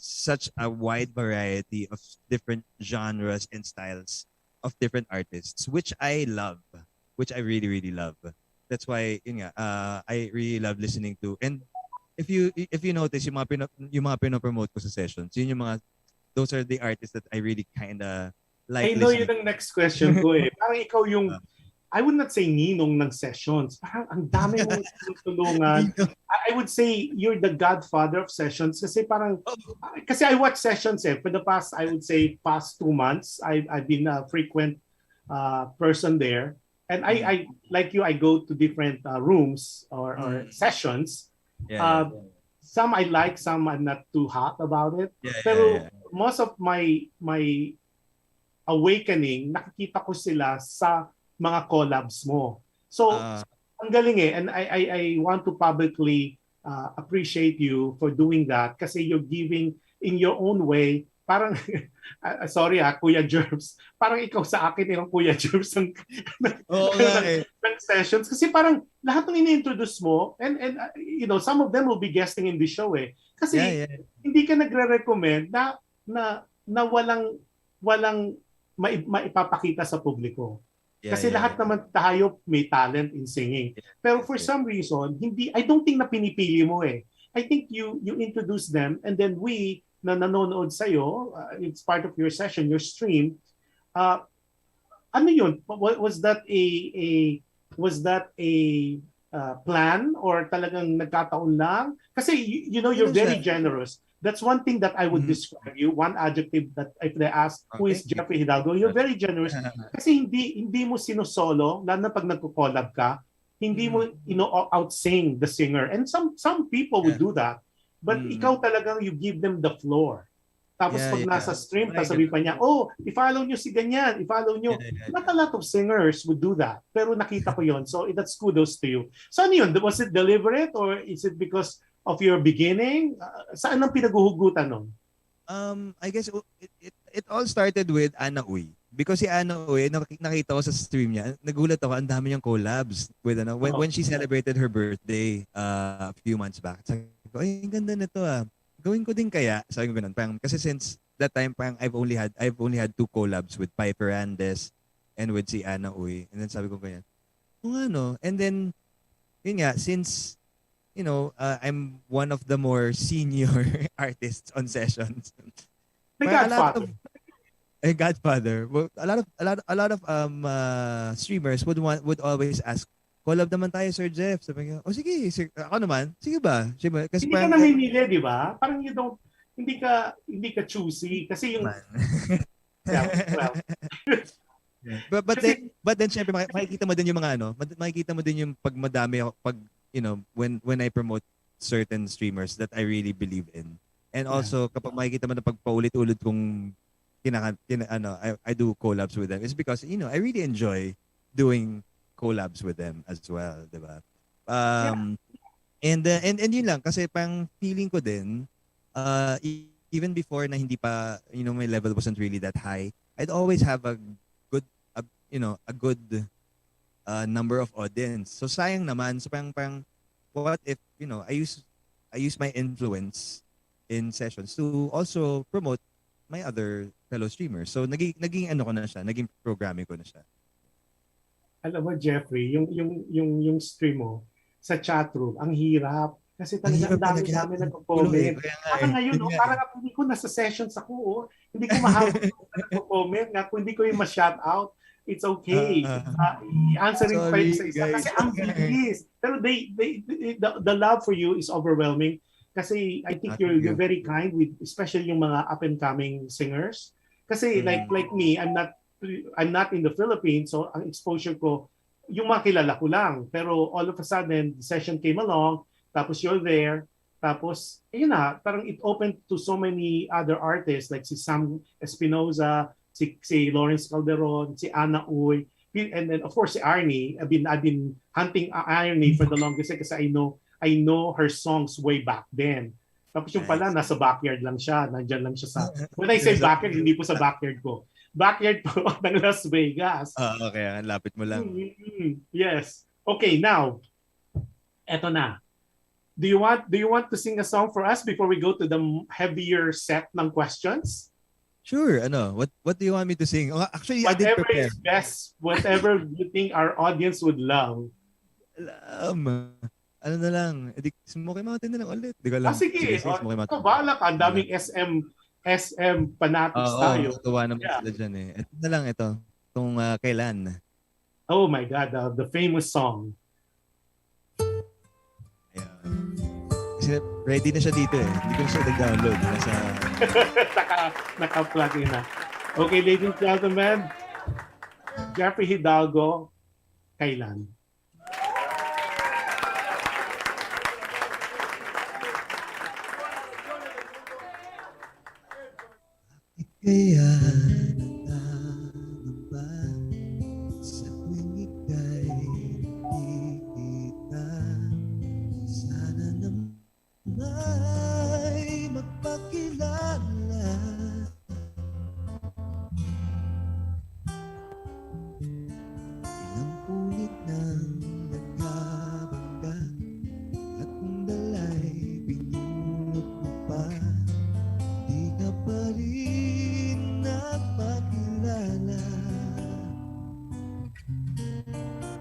such a wide variety of different genres and styles of different artists, which I love, which I really really love. That's why I really love listening to. And if you notice yung mga pinopromote ko sa sessions, those are the artists that I really kind of like. I know yun ang next question ko eh. Parang ikaw yung, I would not say ninong ng sessions. Parang ang dami mong tulungan. I would say you're the godfather of sessions kasi I watch sessions eh. For the past, I would say, past 2 months, I've been a frequent person there. And I like you, I go to different rooms or sessions. Yeah. Some I like, some I'm not too hot about it. Pero most of my awakening, nakikita ko sila sa mga collabs mo. So, ang galing eh. And I want to publicly appreciate you for doing that kasi you're giving in your own way. Parang, sorry Kuya Jerps. Parang ikaw sa akin yung Kuya Jerps ng sessions. Kasi parang lahat ng ini-introduce mo and some of them will be guesting in the show eh. Kasi hindi ka nagre-recommend na walang maipapakita sa publiko. Kasi lahat naman tayo may talent in singing. Pero for some reason, I don't think na pinipili mo eh. I think you introduce them and then we na nanonood sa'yo, it's part of your session, your stream. Ano yun? Was that a plan or talagang nagkataon lang? Kasi you're very generous. That's one thing that I would describe you. One adjective that if they ask, who is Jeffrey Hidalgo? You're very generous. Kasi hindi mo sinosolo, lalo na pag nagko-collab ka, hindi mo outsing the singer. And some people would do that. But ikaw talagang you give them the floor. Tapos pag nasa stream, sabi pa niya, i-follow nyo si ganyan, i-follow nyo. Not a lot of singers would do that. Pero nakita ko yon. So that's kudos to you. So ano yun? Was it deliberate or is it because of your beginning? Saan ang pinaghuhugutan nun? I guess it all started with Ana Uy. Because si Ana Uy, nakita ko sa stream niya, nagulat ako, ang dami niyang collabs with when she celebrated her birthday a few months back. Sabi ko, ay, ang ganda nito ah. Gawin ko din kaya. Sabi ko ganun. Kasi since that time, I've only had 2 collabs with Piper Andes and with si Ana Uy. And then sabi ko ganyan, kung ano. And then, yun nga, since I'm one of the more senior artists on sessions. The Godfather. A Godfather. Well, a lot of streamers would always ask, collab naman tayo, Sir Jeff. Sabi ko, sige, ako naman. Sige ba? Kasi hindi ka namimili, di ba? Parang hindi ka choosy kasi yung well. But then syempre makikita mo din yung mga makikita mo din yung pag madami pag when I promote certain streamers that I really believe in. And also kapag makikita mo na pag paulit-ulit kong I do collabs with them, it's because I really enjoy doing collabs with them as well, 'di ba? And yun lang kasi pang feeling ko din even before na hindi pa my level wasn't really that high, I'd always have a good number of audience. So sayang naman, so parang what if I use my influence in sessions to also promote my other fellow streamers. So naging ko na siya, naging programming ko na siya. Alam mo, Jeffrey, yung stream mo sa chatroom, ang hirap. Kasi talaga ang dami nagko-comment. Parang ngayon, parang ako hindi ko nasa sessions ako. Hindi ko mahawak nagko-comment. Kung hindi ko yung ma-shout out, it's okay. Answering pa sa isa. Kasi ang bilis. Pero the love for you is overwhelming. Kasi I think you're very kind with, especially yung mga up-and-coming singers. Kasi like me, I'm not in the Philippines, so ang exposure ko, yung mga kilala ko lang. Pero all of a sudden, the session came along, tapos you're there, tapos, parang it opened to so many other artists, like si Sam Espinoza, si Lawrence Calderon, si Ana Uy, and then of course si Arnie. I've been hunting Arnie for the longest kasi I know her songs way back then. Tapos yung pala, nasa backyard lang siya. Nandyan lang siya sa... When I say backyard, hindi po sa backyard ko. Backyard po ng Las Vegas. Okay. Lapit mo lang. Yes. Okay, now, eto na. Do you want to sing a song for us before we go to the heavier set ng questions? Sure. What do you want me to sing? Actually, whatever I did prepare. Is best, whatever you think our audience would love. Ano na lang, Smoky Mountain na lang ulit. Di ko alam. Sige. Smoky Mountain. Bahala ka. Ang daming SM fanatics tayo. Tuwa naman sila dyan eh. Ito na lang ito. Itong Kailan. Oh my God, the famous song. Ayan. Kasi ready na siya dito eh. Hindi ko siya nag-download. Naka-plug in na. Okay, ladies and gentlemen, Jeffrey Hidalgo, Kailan. Kaya nangangamba sa tuwing ika'y nakikita. Sana naman ay magpakilala. Ilang ulit nang nagkabangga at kung dala'y pinulot mo pa, di ka pa rin napakilala.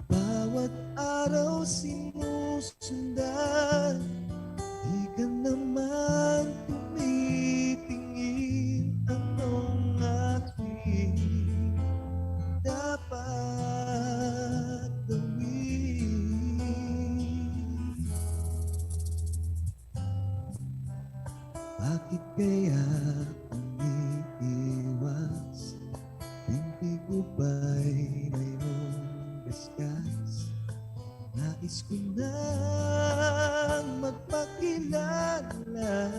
Bawat araw sinusundan, di ka naman tumitingin. Anong aking dapat gawin? Bakit kaya umiiwas? Hindi ko ba'y mayroong gasgas? Nais ko nang magpakilala.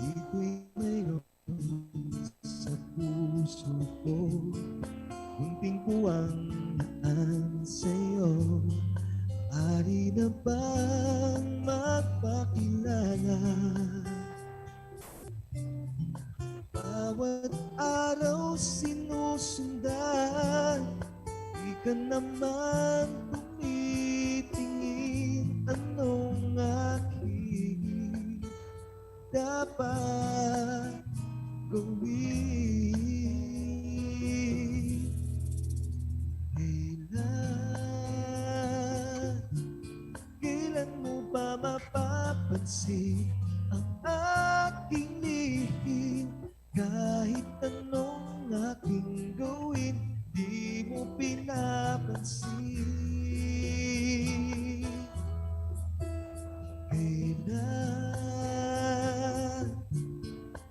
Di ko'y mayroon sa puso ko. Kunting puwang naan sa'yo. na bang magpakilala? Bawat araw sinusundan, di ka naman tumitingin. Anong aking dapat gawin? Kailan mo ba mapapansin ang aking lihim? Kahit anong aking gawin, di mo pinapansin.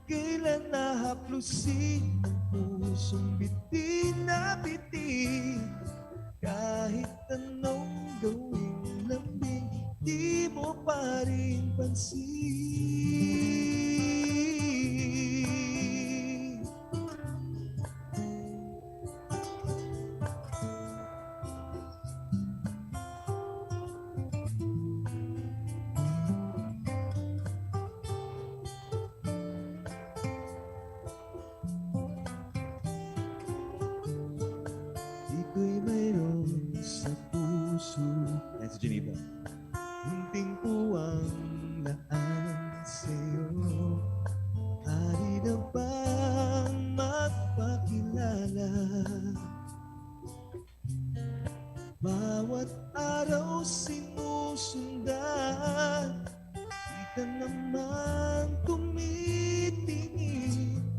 Kailan nahaplusin ang pusong bitin na bitin? Kahit anong gawin lambing, di mo pa rin pansin. Iko'y mayroon sa puso. Yan si Geneva. Hinting po ang laan sa'yo. Hari na bang magpakilala? Bawat araw sinusundan, di ka naman tumitingin.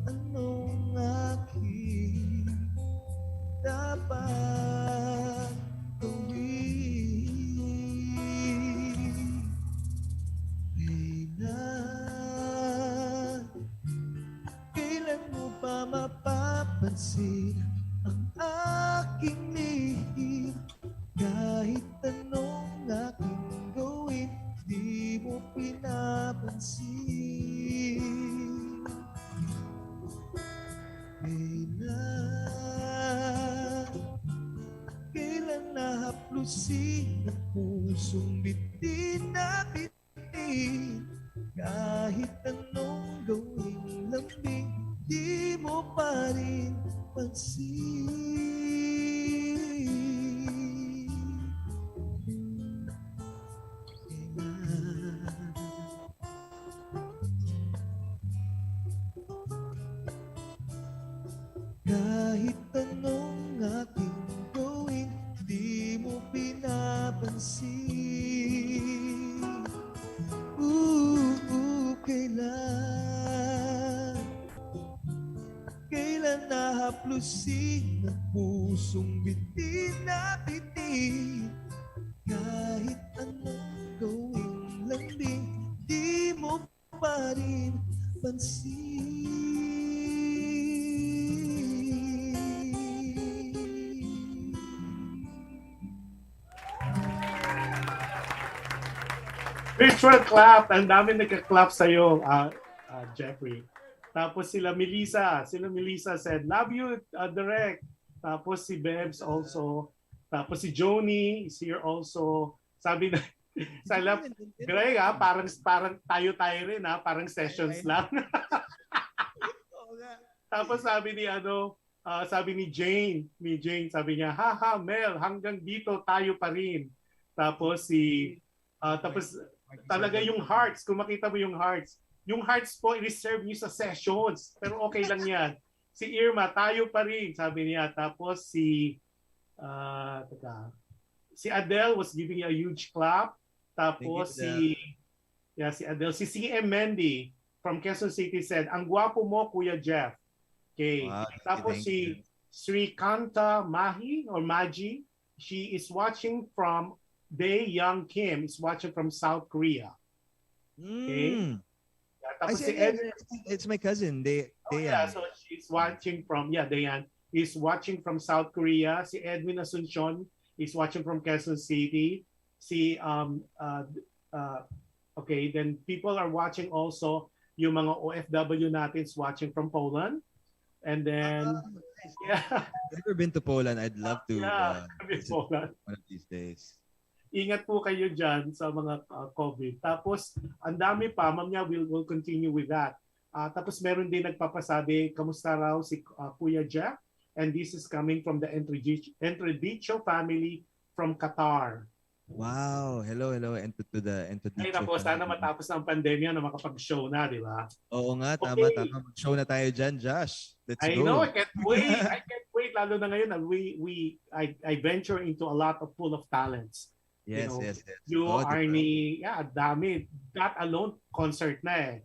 Anong aking dapat gawin? Kailan mo pa mapapansin ang aking lihim? Kahit anong aking gawin, di mo pinapansin. Kailan nahaplusin ang pusong bitin na bitin? Kahit anong gawin lambing, di mo pa rin pansin. Kahit anong aking gawin, di mo pinapansin. Kailan nahaplusin ang pusong bitin na bitin? Kahit anong gawin lambing, di mo pa rin pansin. Virtual clap. Ang dami nagka-clap sa'yo, Jeffrey. Tapos sila Melissa said, love you, Direk. Tapos si Bebs also. Tapos si Joni is here also. Sabi na, sa love, Greg parang tayo rin parang sessions lang. Tapos sabi ni sabi ni Jane, sabi niya, haha Mel, hanggang dito tayo pa rin. Tapos tapos talaga yung hearts, kung makita mo yung hearts po i-reserve niyo sa sessions, pero okay lang yan. Si Irma, tayo pa rin, sabi niya. Tapos si Adele was giving you a huge clap. Tapos si Adele, si CM Mendy from Quezon City said, ang gwapo mo, Kuya Jeff. Okay. Wow, Tapos si Sri Kanta Mahi or Maji, she is watching from Dae Young Kim is watching from South Korea. Okay. Tapos si it's my cousin. so she's watching from Dayan is watching from South Korea. Si Edwin Asuncion is watching from Quezon City. Then people are watching also. Yung mga OFW natin is watching from Poland. And then I've never been to Poland. I'd love to. Poland. One of these days. Ingat po kayo dyan sa mga COVID. Tapos, ang dami pa, Ma'am Nya, we'll continue with that. Tapos meron din nagpapasabi, kamusta raw si Kuya Jeff? And this is coming from the Entredicho family from Qatar. Wow. Hello. And to the Ay nako, sana matapos ng pandemya na makapag-show na, di ba? Oo nga, Okay. tama. Mag-show na tayo dyan, Josh. Let's I go. know, I can't wait. I can't wait. Lalo na ngayon, I venture into a lot of pool of talents. Yes. You, Oh, Arnie, dami. That alone, concert na eh.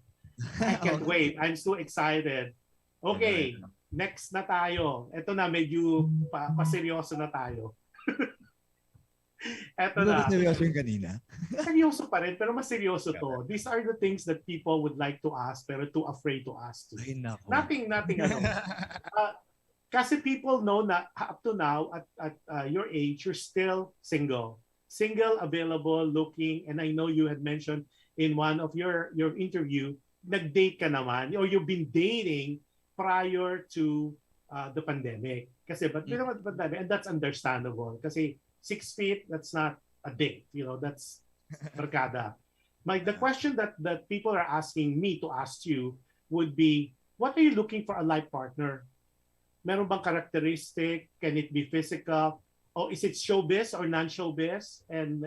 I can't wait. I'm so excited. Okay, next na tayo. Ito na, medyo paseryoso na tayo. Ito na. Seryoso yung kanina. Seryoso pa rin, pero mas seryoso to. These are the things that people would like to ask pero too afraid to ask to. Ay, nako. Nothing ano. Kasi people know na up to now, at your age, you're still single. Single, available, looking, and I know you had mentioned in one of your interview, nag-date ka naman, or you've been dating prior to the pandemic. Kasi, but pandemic, and that's understandable. Kasi 6 feet, that's not a date. That's barkada. The question that people are asking me to ask you would be, what are you looking for a life partner? Meron bang characteristic? Can it be physical? Or is it showbiz or non-showbiz? And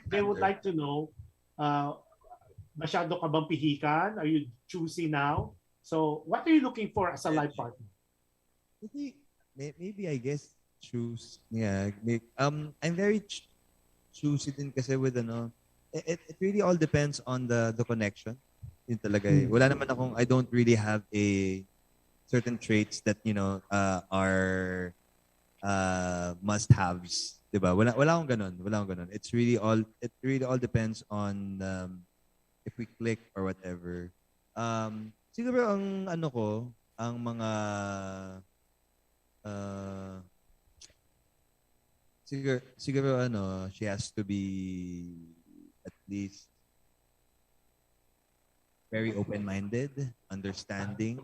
they would like to know, masyado ka bang pihikan? Are you choosy now? So, what are you looking for as a life partner? Maybe I guess choose. Yeah. I'm very choosy din kasi with it really all depends on the connection. Yun talaga. Wala naman I don't really have a certain traits that are must-haves, 'di ba? Wala akong ganun. It really all depends on if we click or whatever. Siguro ang ang mga siguro she has to be at least very open-minded, understanding,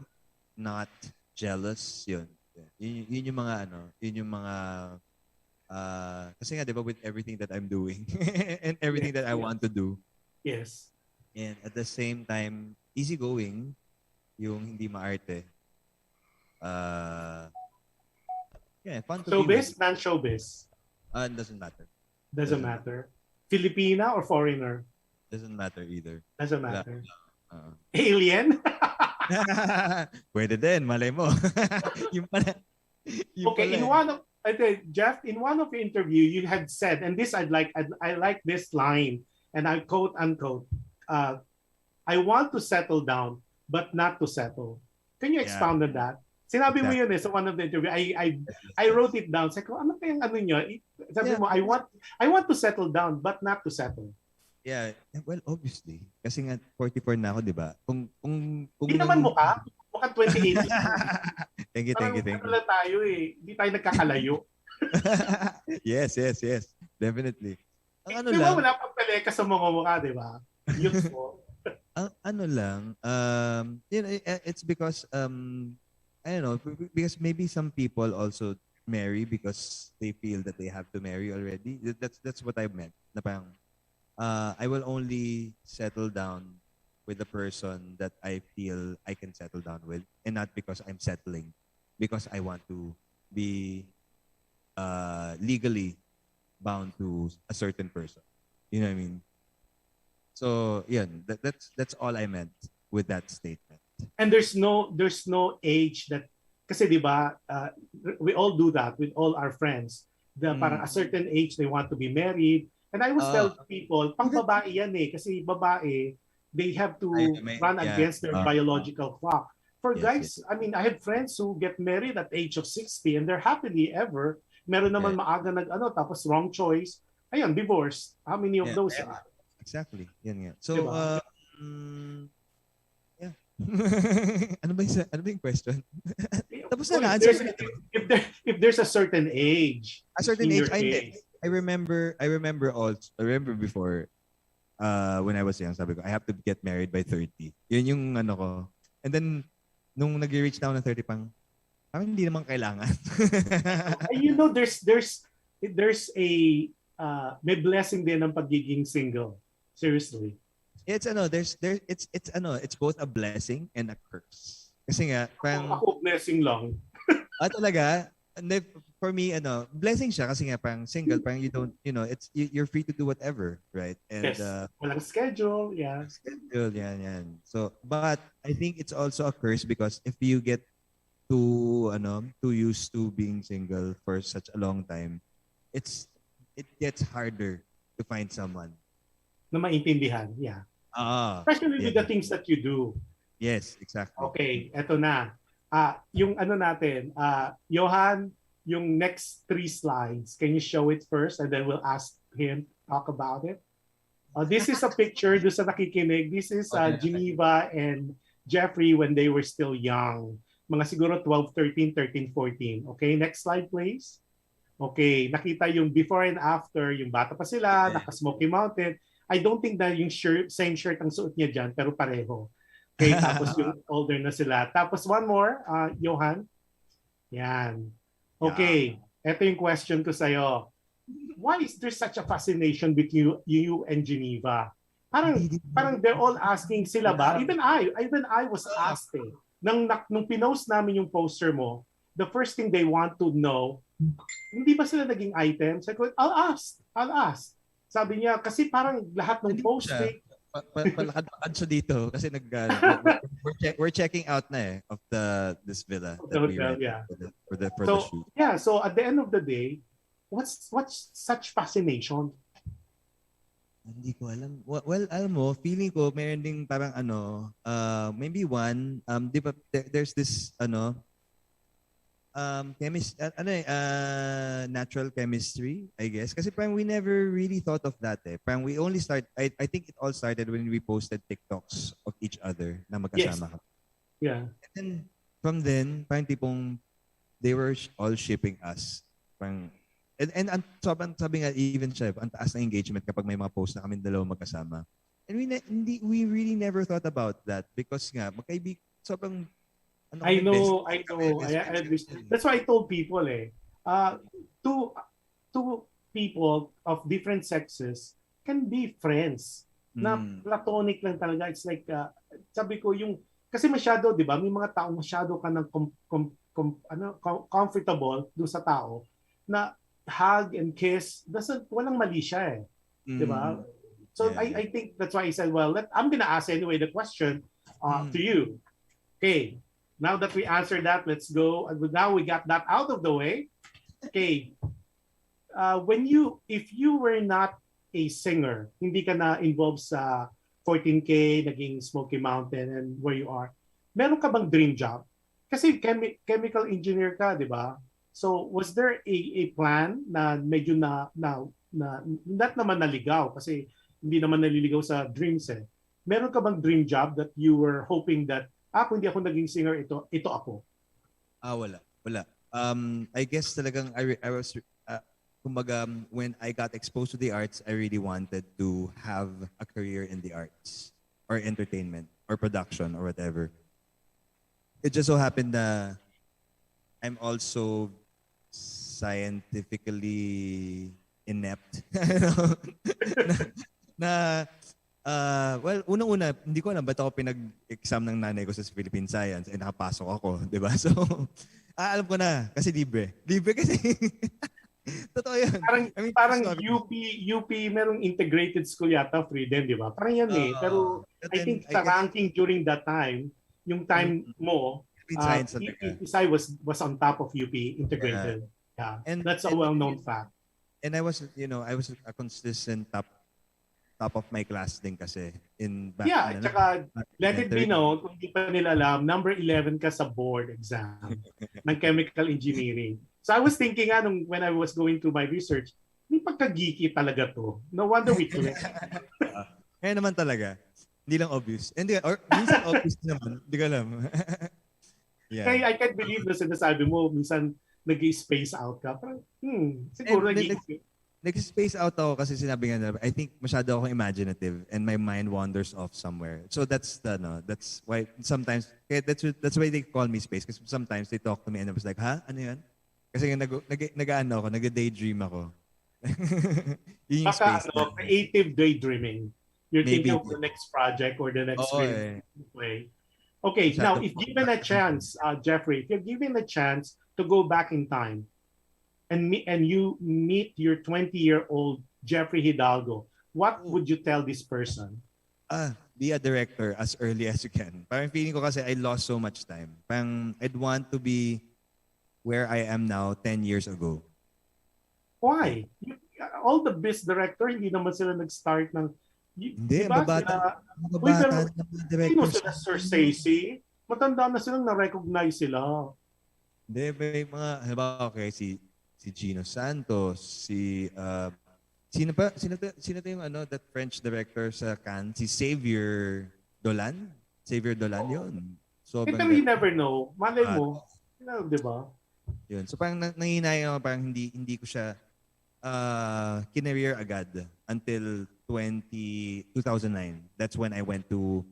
not jealous. Yun yung mga kasi nga 'di ba, with everything that I'm doing and everything that I want to do. Yes. And at the same time, easygoing, yung hindi maarte. Fun to Showbiz, be with. non-showbiz? Doesn't matter. Doesn't matter. Filipina or foreigner? Doesn't matter either. Doesn't matter. Alien? Pwede din, malay mo. yung pala. Okay, Jeff, in one of your interview, you had said, and this I like this line, and I quote unquote, I want to settle down, but not to settle. Can you expound on that? Sinabi mo yun sa one of the interview. I wrote it down. Sabi ko, ano kayang nyo? Sabi mo, I want to settle down, but not to settle. Yeah, well, obviously. Kasi nga, 44 na ako, di ba? Kung Hindi naman mukha. Mukhang 28. Thank you. Parang tayo eh. Hindi tayo nagkakalayo. Yes. Definitely. Ang Di ba wala pang peleka sa mga mukha, di ba? Youth mo. It's because, I don't know, because maybe some people also marry because they feel that they have to marry already. That's what I meant. Na parang, I will only settle down with the person that I feel I can settle down with, and not because I'm settling, because I want to be legally bound to a certain person. You know what I mean? So yeah, that's all I meant with that statement. And there's no age that, kasi di ba, we all do that with all our friends. Parang a certain age they want to be married. And I always tell people, pang babae yan eh. Kasi babae, they have to run against their biological clock. For guys, I mean, I have friends who get married at the age of 60 and they're happily ever. Meron naman maaga tapos wrong choice. Ayun, divorce. How many of those? Exactly. Yan nga. So, diba? Yeah. ano ba yung question? Tapos na if there's a certain age. A certain age, I remember before, when I was young, sabi ko, I have to get married by 30. Yun yung ko. And then, nung nag-reach na ako ng 30 parang hindi naman kailangan. You know, there's a may blessing din ang pagiging single. Seriously. It's it's both a blessing and a curse. Kasi nga, Ako blessing lang. talaga, for me, blessing siya kasi nga parang single, parang you don't, you're free to do whatever, right? And Yes. Walang schedule, yeah. schedule, yan. So, but I think it's also a curse because if you get too used to being single for such a long time, it gets harder to find someone. Na maintindihan, yeah. Especially with the things that you do. Yes, exactly. Okay, eto na. Yung natin, Johan, yung next 3 slides, can you show it first and then we'll ask him to talk about it? This is a picture, doon sa nakikinig. This is Geneva and Jeffrey when they were still young. Mga siguro 12, 13, 14. Okay, next slide please. Okay, nakita yung before and after, yung bata pa sila, naka-Smoky Mountain. I don't think na yung same shirt ang suot niya dyan, pero pareho. Okay, tapos yung older na sila. Tapos one more, Johan. Yan. Okay, eto yung question ko sa'yo. Why is there such a fascination between you and Geneva? Parang they're all asking sila ba? Even I was asked nung pinost namin yung poster mo, the first thing they want to know, hindi ba sila naging items? I'll ask. Sabi niya, kasi parang lahat ng posting. Palakad siya dito kasi we're checking out na of this villa that we rented for the shoot. Yeah, so at the end of the day, what's such fascination? Hindi ko alam. Well, alam mo, feeling ko meron ding parang maybe one, di ba there's this natural chemistry, I guess. Kasi parang we never really thought of that Parang we only I think it all started when we posted TikToks of each other na magkasama. Yes. Yeah. And then, from then, parang tipong they were all shipping us. Parang, and sabi nga, even siya, ang taas na engagement kapag may mga post na kami dalawa magkasama. And we really never thought about that because nga, sobrang I know. I understand. That's why I told people two people of different sexes can be friends. Na platonic lang talaga. It's like, sabi ko kasi masyado, di ba? May mga tao masyado ka ng comfortable doon sa tao na hug and kiss, walang mali siya Di ba? So I think that's why I said, well, I'm gonna ask anyway the question to you. Okay. Now that we answered that, let's go. Now we got that out of the way. Okay. If you were not a singer, hindi ka na involved sa 14K, naging Smoky Mountain and where you are, meron ka bang dream job? Kasi chemical engineer ka, di ba? So was there a plan na medyo na not naman naligaw kasi hindi naman naliligaw sa dreams Meron ka bang dream job that you were hoping that kung hindi ako naging singer, ito ako? Wala. I guess talagang I was kumbaga, when I got exposed to the arts, I really wanted to have a career in the arts or entertainment or production or whatever. It just so happened that I'm also scientifically inept. Well, unang-una, hindi ko alam ba't ako pinag-exam ng nanay ko sa Philippine Science and nakapasok ako, di ba? So, alam ko na, kasi libre. Libre kasi. Totoo yan. Parang UP, merong integrated school yata, free din, di ba? Parang yan Pero I think sa ranking during that time, yung time mo, PSI was on top of UP integrated. Yeah. And that's a well-known fact. And I was a consistent top of my class din kasi tsaka let it be known, kung hindi pa nila alam, number 11 ka sa board exam ng chemical engineering. So I was thinking when I was going through my research, may pagka-geeky talaga to. No wonder we click. Kaya naman talaga. Hindi lang obvious. Or minsan obvious naman. Hindi ko alam. Kaya I can't believe na sinasabi mo, minsan nag-space out ka. Parang, siguro nag-geeky. Nag-space out ako kasi sinabi nga na, I think masyado akong imaginative and my mind wanders off somewhere. So that's why sometimes, that's why they call me space kasi sometimes they talk to me and I was like, ha? Ano yan? Kasi nag-daydream ako. Yun yung Baka space na. creative daydreaming. You're Maybe. thinking of the next project or the next Oo eh. play. Okay, now if given a chance, Jeffrey, if you're given a chance to go back in time and you meet your 20-year-old Jeffrey Hidalgo, what would you tell this person? Be a director as early as you can. Parang feeling ko kasi I lost so much time. Parang I'd want to be where I am now 10 years ago. Why? All the best director, hindi naman sila nag-start ng... Hindi, diba? mababata ng mga Sino directors. sila, Sir Stacy? Matanda na silang na-recognize sila. Hindi, may mga, halimbawa, okay, si Gino Santos, sino to yung that French director sa Cannes? Si Xavier Dolan? Xavier Dolan yun. So, pero you never know. Malay mo. Di ba? Yun. So parang nanginayang ako, parang hindi ko siya kinareer agad until 2009. That's when I went to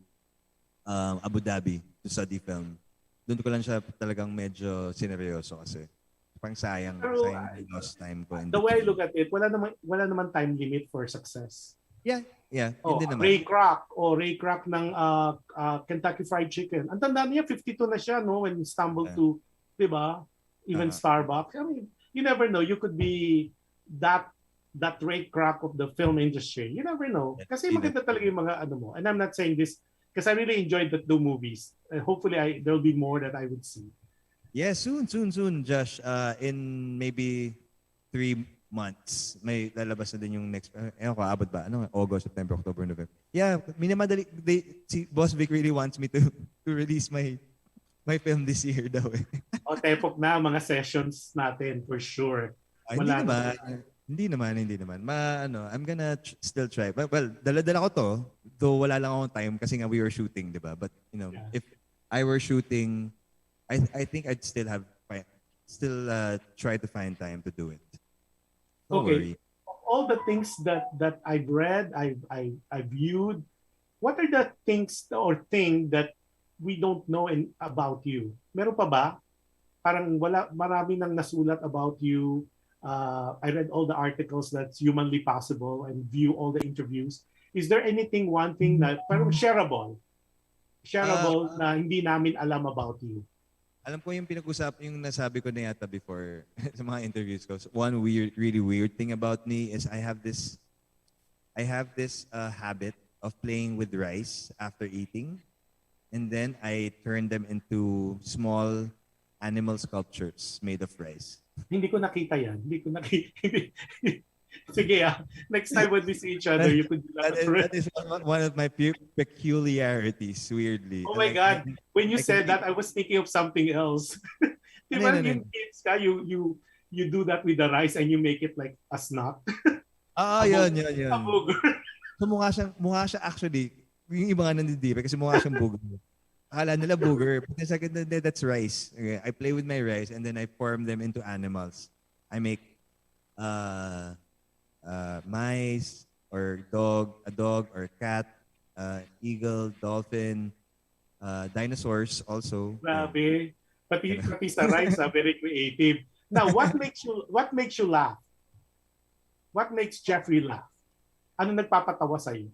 Abu Dhabi to study film. Doon ko lang siya talagang medyo sineryoso kasi. Parang sayang lost time ko. The way I look at it, wala naman time limit for success. Yeah. Hindi naman. Ray Kroc ng Kentucky Fried Chicken. Ang tanda niya, 52 na siya when he stumbled to, di ba? Even Starbucks. I mean, you never know. You could be that Ray Kroc of the film industry. You never know. Kasi maganda talaga yung mga mo. And I'm not saying this because I really enjoyed the two movies. Hopefully, there'll be more that I would see. Yeah, soon, Josh. In maybe 3 months, may lalabas na din yung next, abot ba? August, September, October, November. Yeah, minamadali, si Boss Vic really wants me to release my film this year daw eh. Tepok na mga sessions natin for sure. Hindi naman. I'm gonna still try. Well, dala-dala ko to, though wala lang akong time kasi nga we were shooting, di ba? But, if I were shooting, I think I'd still try to find time to do it. Don't worry. All the things that I've read, I've viewed, what are the things or thing that we don't know about you? Meron pa ba? Parang marami nang nasulat about you. I read all the articles that's humanly possible and view all the interviews. Is there anything, one thing that parang shareable na hindi namin alam about you? Alam ko yung yung nasabi ko na yata before sa mga interviews ko. One really weird thing about me is I have this habit of playing with rice after eating, and then I turn them into small animal sculptures made of rice. Hindi ko nakita yan. Sige next time when we see each other, you could do that. That is one of my peculiarities, weirdly. Oh my God. When you said that, I was thinking of something else. Diba yung kids ka, you do that with the rice and you make it like a snot? Yun. A booger. So mukha siya actually, yung iba nga nandidiba kasi mukha siyang booger. Akala nila booger, but the second that's rice. Okay, I play with my rice and then I form them into animals. I make mice or a dog or cat, eagle, dolphin, dinosaurs also. Grabe. Pati sa rice, very creative. Now, what makes you laugh? What makes Jeffrey laugh? Ano nagpapatawa sa iyo?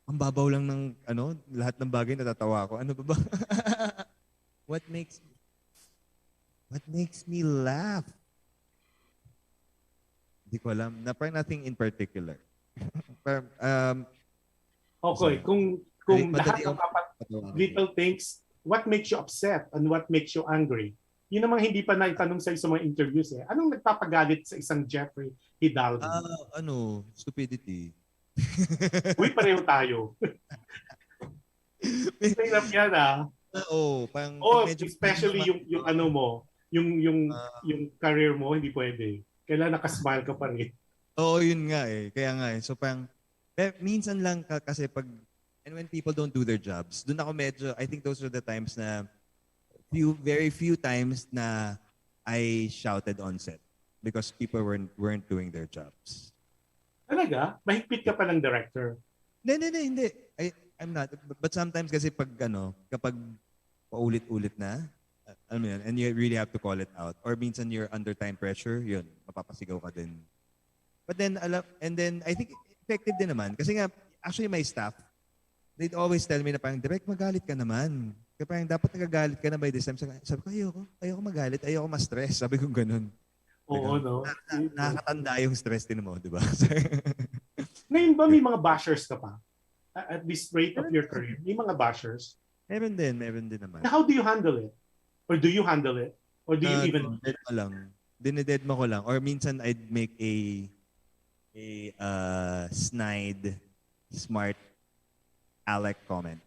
Ang babaw lang ng lahat ng bagay natatawa ako. Ano ba? What makes me laugh? Hindi ko alam. Parang nothing in particular. Okay, kung lahat ng little things, what makes you upset and what makes you angry? Yun namang hindi pa naitanong sa mga interviews eh. Anong nagpapagalit sa isang Jeffrey Hidalgo? Stupidity. Uy, pareho tayo. Mahirap yan especially yung yung career mo, hindi pwede. Kailangan nakasmile ka pa rin. Yun nga eh. Kaya nga eh. So minsan lang kasi and when people don't do their jobs, doon ako I think those are the times na very few times na I shouted on set because people weren't doing their jobs. Talaga? Mahigpit ka pa ng director? Hindi. I'm not. But sometimes kasi kapag paulit-ulit na, and you really have to call it out. Or minsan you're under time pressure, yun, mapapasigaw ka din. But then, I think effective din naman. Kasi nga, actually my staff, they'd always tell me na parang, Direk, magalit ka naman. Kaya parang dapat nagagalit ka na by this time. Sabi ko, ayoko magalit, ayoko ma-stress. Sabi ko ganun. Oo, no? Nakakatanda yung stress din mo, di ba? Ngayon ba may mga bashers ka pa? At this rate of your career, may mga bashers? Meron din naman. How do you handle it? Or do you handle it? Or do you even... Dineded mo ko lang. Or minsan I'd make a snide, smart Alec comment.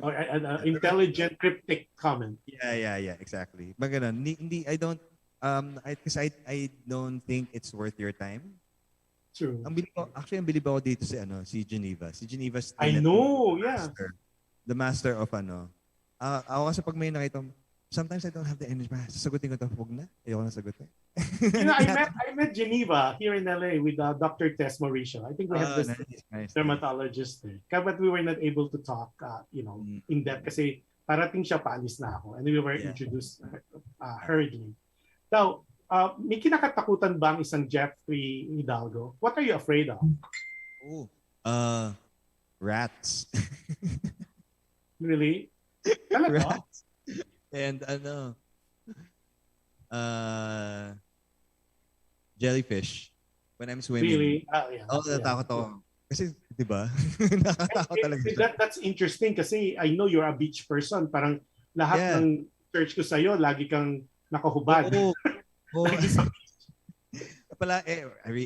Or an intelligent, cryptic comment. Yeah, exactly. Maganon. Hindi, I don't, because I don't think it's worth your time. True. Ang bilib ako dito si Geneva. Si Geneva, I know, yeah. The master of ako kasi pag may nakita, sometimes I don't have the energy. Sasagutin ko ito, huwag na. Ayoko na sagutin. I met Geneva here in LA with Dr. Tess Mauricio. I think we have this dermatologist there. But we were not able to talk, in depth kasi parating siya, paalis na ako. And we were introduced hurriedly. Now, may kinakatakutan ba ang isang Jeffrey Hidalgo? What are you afraid of? Rats. Really? Talaga? Rats. And jellyfish when I'm swimming. Really? Yeah. Natatakot ako. Kasi, di ba? Nakatakot talaga. That's interesting kasi I know you're a beach person. Parang lahat ng search ko sa'yo, lagi kang nakahubad. Oo. I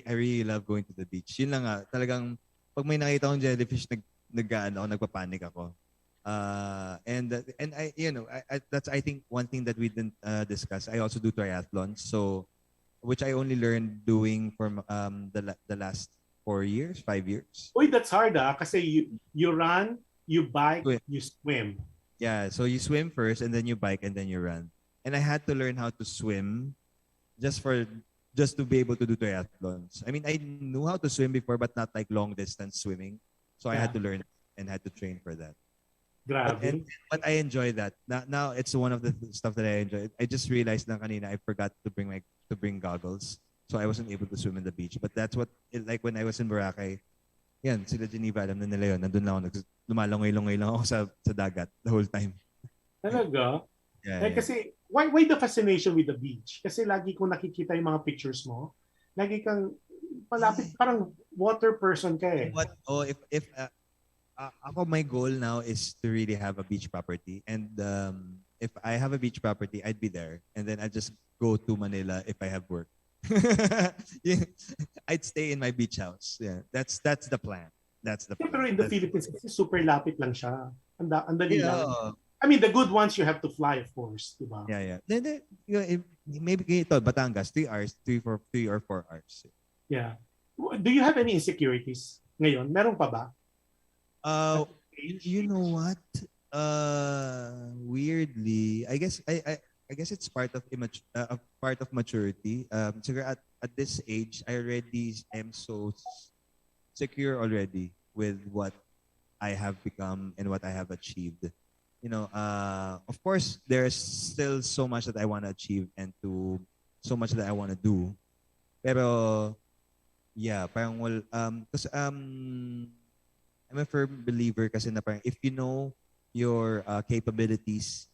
really love going to the beach. Yun lang nga. Talagang, pag may nakita akong jellyfish, nagpapanik ako. And that's I think one thing that we didn't discuss. I also do triathlons, so which I only learned doing from the last 5 years. Uy, that's hard kasi you run, you bike, you swim. Yeah, so you swim first and then you bike and then you run. And I had to learn how to swim just to be able to do triathlons. I mean, I knew how to swim before, but not like long distance swimming. So I had to learn and had to train for that. But I enjoy that. Now it's one of the stuff that I enjoy. I just realized na kanina I forgot to bring goggles, so I wasn't able to swim in the beach. But that's what like when I was in Boracay. Yan, sila Geneva, alam na nila yun. Nandun lang ako, lumalungoy-lungoy lang ako sa dagat the whole time. Talaga? Yeah. Kasi why the fascination with the beach? Kasi lagi ko nakikita yung mga pictures mo. Lagi kang palapit, parang water person ka eh. If ako, my goal now is to really have a beach property. And if I have a beach property, I'd be there. And then I'd just go to Manila if I have work. I'd stay in my beach house. Yeah, that's the plan. That's the plan. Pero in the Philippines, kasi super lapit lang siya. Ang dali lang. I mean, the good ones you have to fly, of course. Diba? Yeah. Then, maybe ito, Batangas, 3 hours, 3 or 4 hours. Yeah. Do you have any insecurities ngayon? Meron pa ba? You know what? Weirdly, I guess it's part of maturity. So at this age, I already am so secure already with what I have become and what I have achieved. Of course, there's still so much that I want to achieve and so much that I want to do. Pero yeah, parang because I'm a firm believer kasi na parang if you know your capabilities,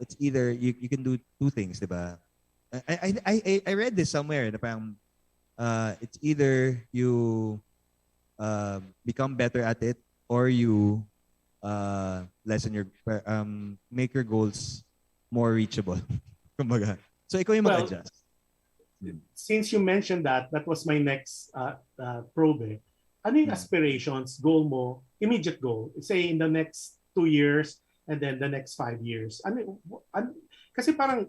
it's either you can do 2 things, diba? I read this somewhere na parang it's either you become better at it or you make your goals more reachable. Kumbaga. So ikaw yung mag-adjust. Since you mentioned that was my next probe. Ano yung aspirations, goal mo, immediate goal, say in the next 2 years and then the next 5 years? Kasi parang,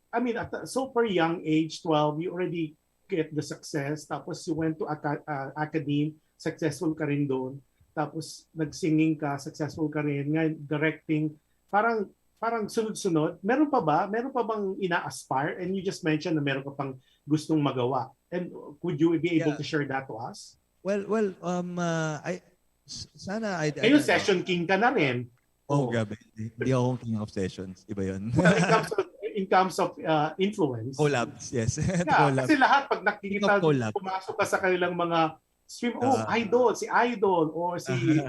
I mean, at a super young age, 12, you already get the success. Tapos you went to academe, successful ka rin doon. Tapos nag-singing ka, successful ka rin. Ngayon, directing, parang sunod-sunod. Meron pa bang ina-aspire? And you just mentioned na meron ka pang gustong magawa. And could you be able to share that to us? Well, Ayun, session king ka na rin. Oh, grabe. Hindi ako king of sessions. Iba yun. Well, in terms of influence. Collabs, yes. Yeah, Collab. kasi lahat pag Speaking nakikita, of collab. pumasok ka sa kanilang mga stream, Idol, si Idol, or si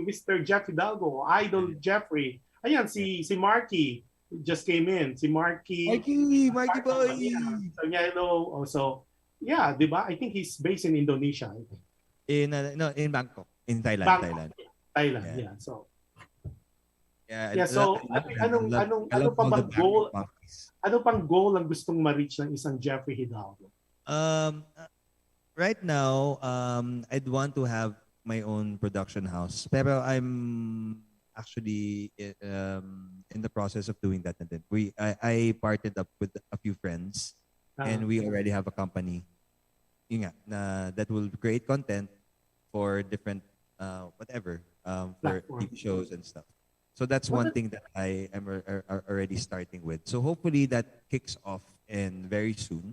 Mr. Jeff Hidalgo, Idol Jeffrey. Ayan, si Marky just came in. Si Marky. Marky boy! So, yeah, so, yeah, di ba? I think he's based in Indonesia. I think. In Bangkok. In Thailand. Thailand, yeah. So, yeah, so ano pa bang goal? Ano pang goal ang gustong ma-reach ng isang Jeffrey Hidalgo? Right now, I'd want to have my own production house. Pero I'm actually in the process of doing that. And then I partnered up with a few friends, and we already have a company. Yun nga, that will create content for different whatever for TV shows and stuff. So that's one thing that I am already starting with. So hopefully that kicks off very soon.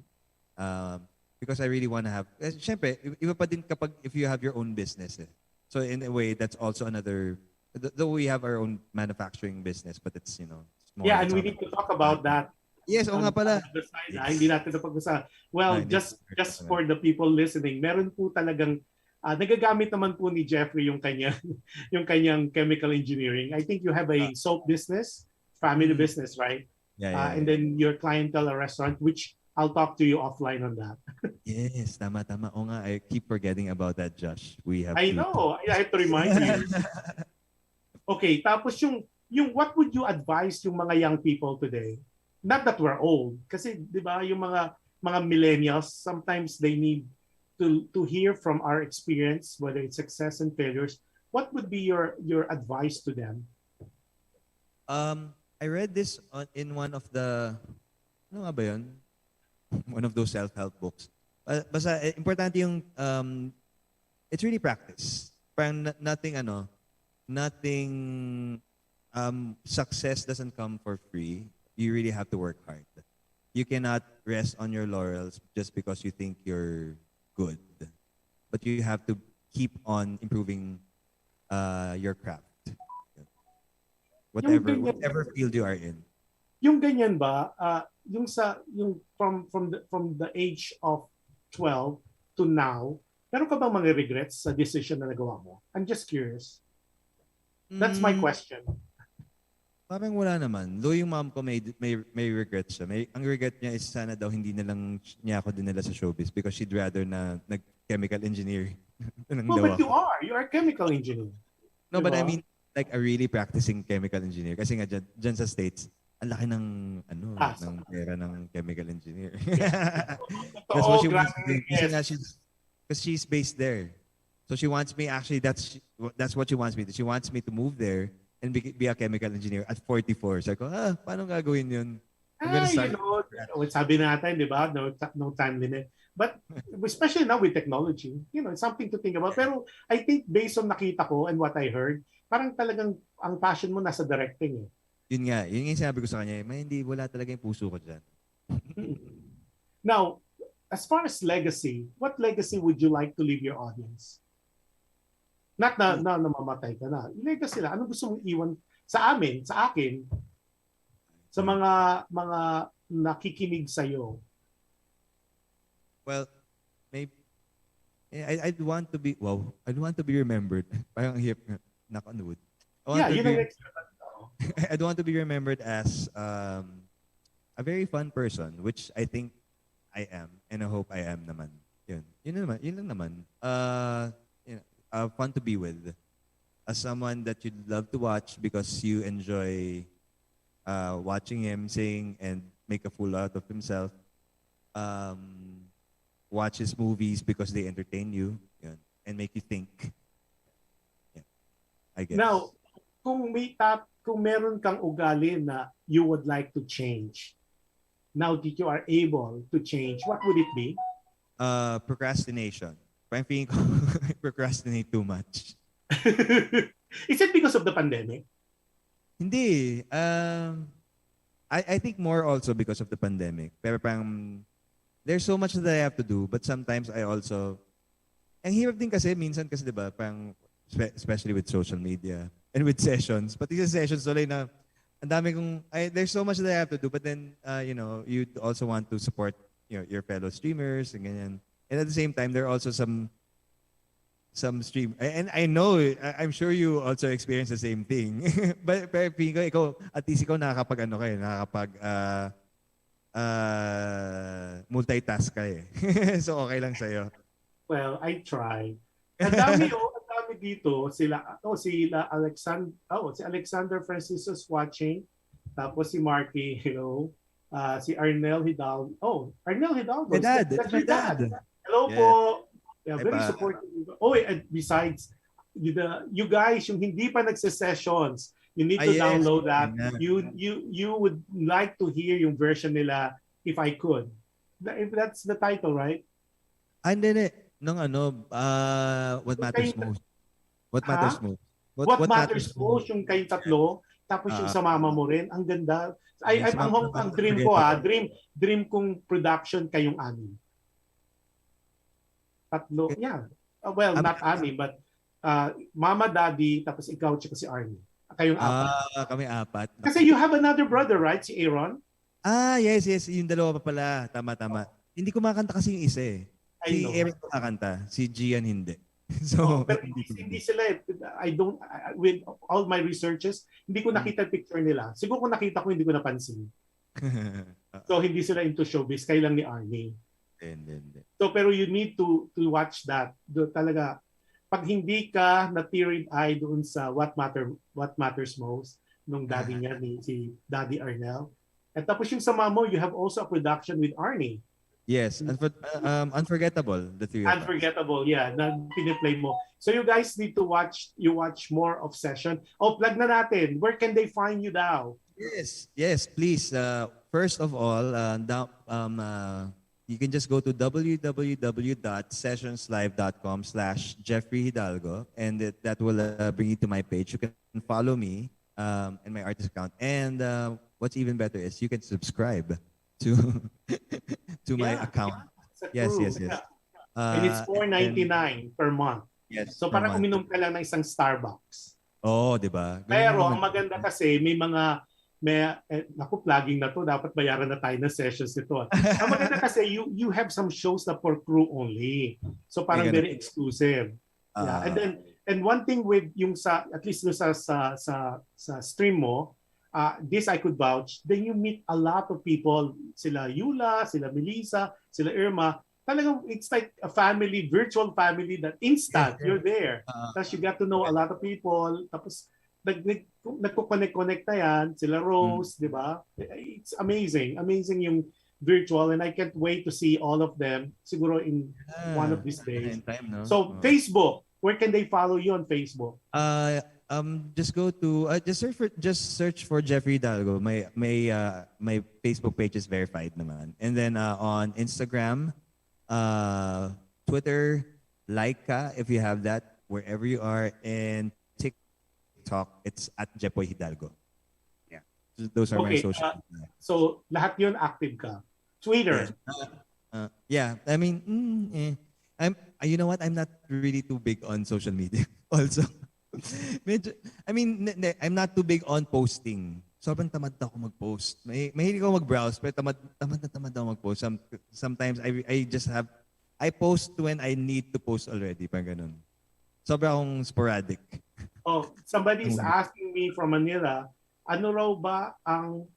Because I really want to have, syempre, iba pa din kapag if you have your own business. So in a way, that's also another, though we have our own manufacturing business, but it's, small. Yeah, and we need to talk about that. Yes, o nga pala. Hindi natin napag-usapan. Well, just for the people listening, meron po talagang nagagamit naman po ni Jeffrey yung kanyang chemical engineering. I think you have a soap business, family business, right? Yeah. And then your clientele a restaurant, which I'll talk to you offline on that. Yes, tama. O nga, I keep forgetting about that, Josh. I know. I have to remind you. Okay, tapos yung what would you advise yung mga young people today? Not that we're old, kasi 'di ba yung mga millennials, sometimes they need to hear from our experience, whether it's success and failures. What would be your advice to them? I read this in one of the, ano nga ba yun? One of those self-help books. Basta importante yung it's really practice. Parang nothing success doesn't come for free. You really have to work hard. You cannot rest on your laurels just because you think you're good. But you have to keep on improving your craft. Whatever field you are in. Yung ganyan ba, yung from the age of 12 to now, meron ka bang mga regrets sa decision na nagawa mo? I'm just curious. That's my question. Parang wala naman. Though yung mom ko may regrets siya. Ang regret niya is sana daw hindi na lang niya ako dinala sa showbiz because she'd rather na nag-chemical engineer. But you are. You are a chemical engineer. No, diba? But I mean, like a really practicing chemical engineer. Kasi nga dyan sa States, ang laki ng ng pera ng chemical engineer. That's what she wants to do. Kasi nga because she's based there. So she wants me, actually, that's what she wants me to. She wants me to move there and be a chemical engineer at 44. So ako, paano gagawin yun? Sabi natin, di ba? No time limit. But especially now with technology, it's something to think about. Pero I think based on nakita ko and what I heard, parang talagang ang passion mo nasa directing eh. Yun nga yung sinabi ko sa kanya, wala talaga yung puso ko dyan. Now, as far as legacy, what legacy would you like to leave your audience? Not na namamatay ka na. Legacy na. Ano gusto mong iwan sa akin, sa mga nakikinig sa'yo? Well, maybe I'd want to be remembered. Parang hip knock on wood. I'd want to be remembered as a very fun person, which I think I am, and I hope I am naman. Yun lang naman. Fun to be with. As someone that you'd love to watch because you enjoy watching him sing and make a fool out of himself. Watch his movies because they entertain you and make you think. Yeah, I guess. Now, kung meron kang ugali na you would like to change, now that you are able to change, what would it be? Procrastination. Parang feeling ko procrastinate too much. Is it because of the pandemic? Hindi. I think more also because of the pandemic. Pero parang there's so much that I have to do, but sometimes I also, ang hirap din kasi, minsan kasi diba, parang, especially with social media and with sessions, pati sa sessions tuloy na, ang dami kong, there's so much that I have to do, but then, you also want to support your fellow streamers and ganyan. And at the same time, there are also some stream, and I know, I'm sure you also experience the same thing. But Pico, ikaw, at least ikaw nakakapag multitask ka eh. So okay lang sa'yo. Well, I try. Ang dami dito. Si Alexander Franciscus watching. Tapos si Marky, si Arnel Hidalgo. Oh, Arnel Hidalgo. My dad. That's My your dad. dad. Hello Yeah. po. Yeah, Hi, very pa. supportive. Oh, and besides, you guys, yung hindi pa nagse-sessions, you need to Yes. download that. Yeah. You would like to hear yung version nila if I could. If that's the title, right? Hindi. Nung What Matters Most. What Matters Most. What Matters Most, yung kayong tatlo, tapos yung sa mama mo rin, ang ganda. Ang dream ko dream kong production kayong anim. Tatlo, yeah. Well, not anim, but mama, daddy, tapos ikaw, tsaka si Arnie. Kayong apat. Kami apat. Kasi you have another brother, right? Si Aaron? Yes. Yung dalawa pa pala. Tama. Hindi ko makanta kasi yung isa eh. Si Aaron makakanta. Si Gian hindi. So, pero hindi sila eh. With all my researches, hindi ko nakita picture nila. Siguro kung nakita ko, hindi ko napansin. So, hindi sila into showbiz. Kaya lang ni Arnie. Hindi. So, pero you need to watch that. Talaga, pag hindi ka na teary eye doon sa What Matters Most, nung daddy niya, si Daddy Arnel. At tapos yung sa mamo, you have also a production with Arnie. Yes, unforgettable, the three of us. Unforgettable, yeah, na piniplay mo. So you guys need to watch more of session. Oh, plug na natin. Where can they find you now? Yes, please. First of all, you can just go to www.sessionslive.com/Jeffrey Hidalgo, and that will bring you to my page. You can follow me and my artist account. And what's even better is you can subscribe to my account. Yes. Yeah. And it's $4.99 per month. Yes. So parang uminom ka lang ng isang Starbucks. Oh, di ba? Pero ang maganda kasi plugging na to, dapat bayaran na tayo ng sessions nito. Ang maganda kasi you have some shows na for crew only. So parang very exclusive. Yeah. And one thing with yung at least sa stream mo, this I could vouch, then you meet a lot of people, sila Yula, sila Melissa, sila Irma. Talagang it's like a family, virtual family that instant, you're there. Tapos you get to know a lot of people. Tapos nagko-connect na yan, sila Rose, di ba? It's amazing. Amazing yung virtual, and I can't wait to see all of them siguro in one of these days. So Facebook, where can they follow you on Facebook? Just go to just search for Jeffrey Hidalgo. My Facebook page is verified naman. And then on Instagram, Twitter, Laika if you have that, wherever you are, and TikTok, it's at Jeffrey Hidalgo. Yeah. Those are my social media. So lahat 'yun active ka. Twitter. Yeah. I mean, you know what? I'm not really too big on social media also. I'm not too big on posting. Sobrang tamad ako mag-post. Mahilig ako mag-browse, pero tamad ako mag-post. Sometimes I post when I need to post already. Parang ganun. Sobrang akong sporadic. Somebody is asking me from Manila, ano raw ba ang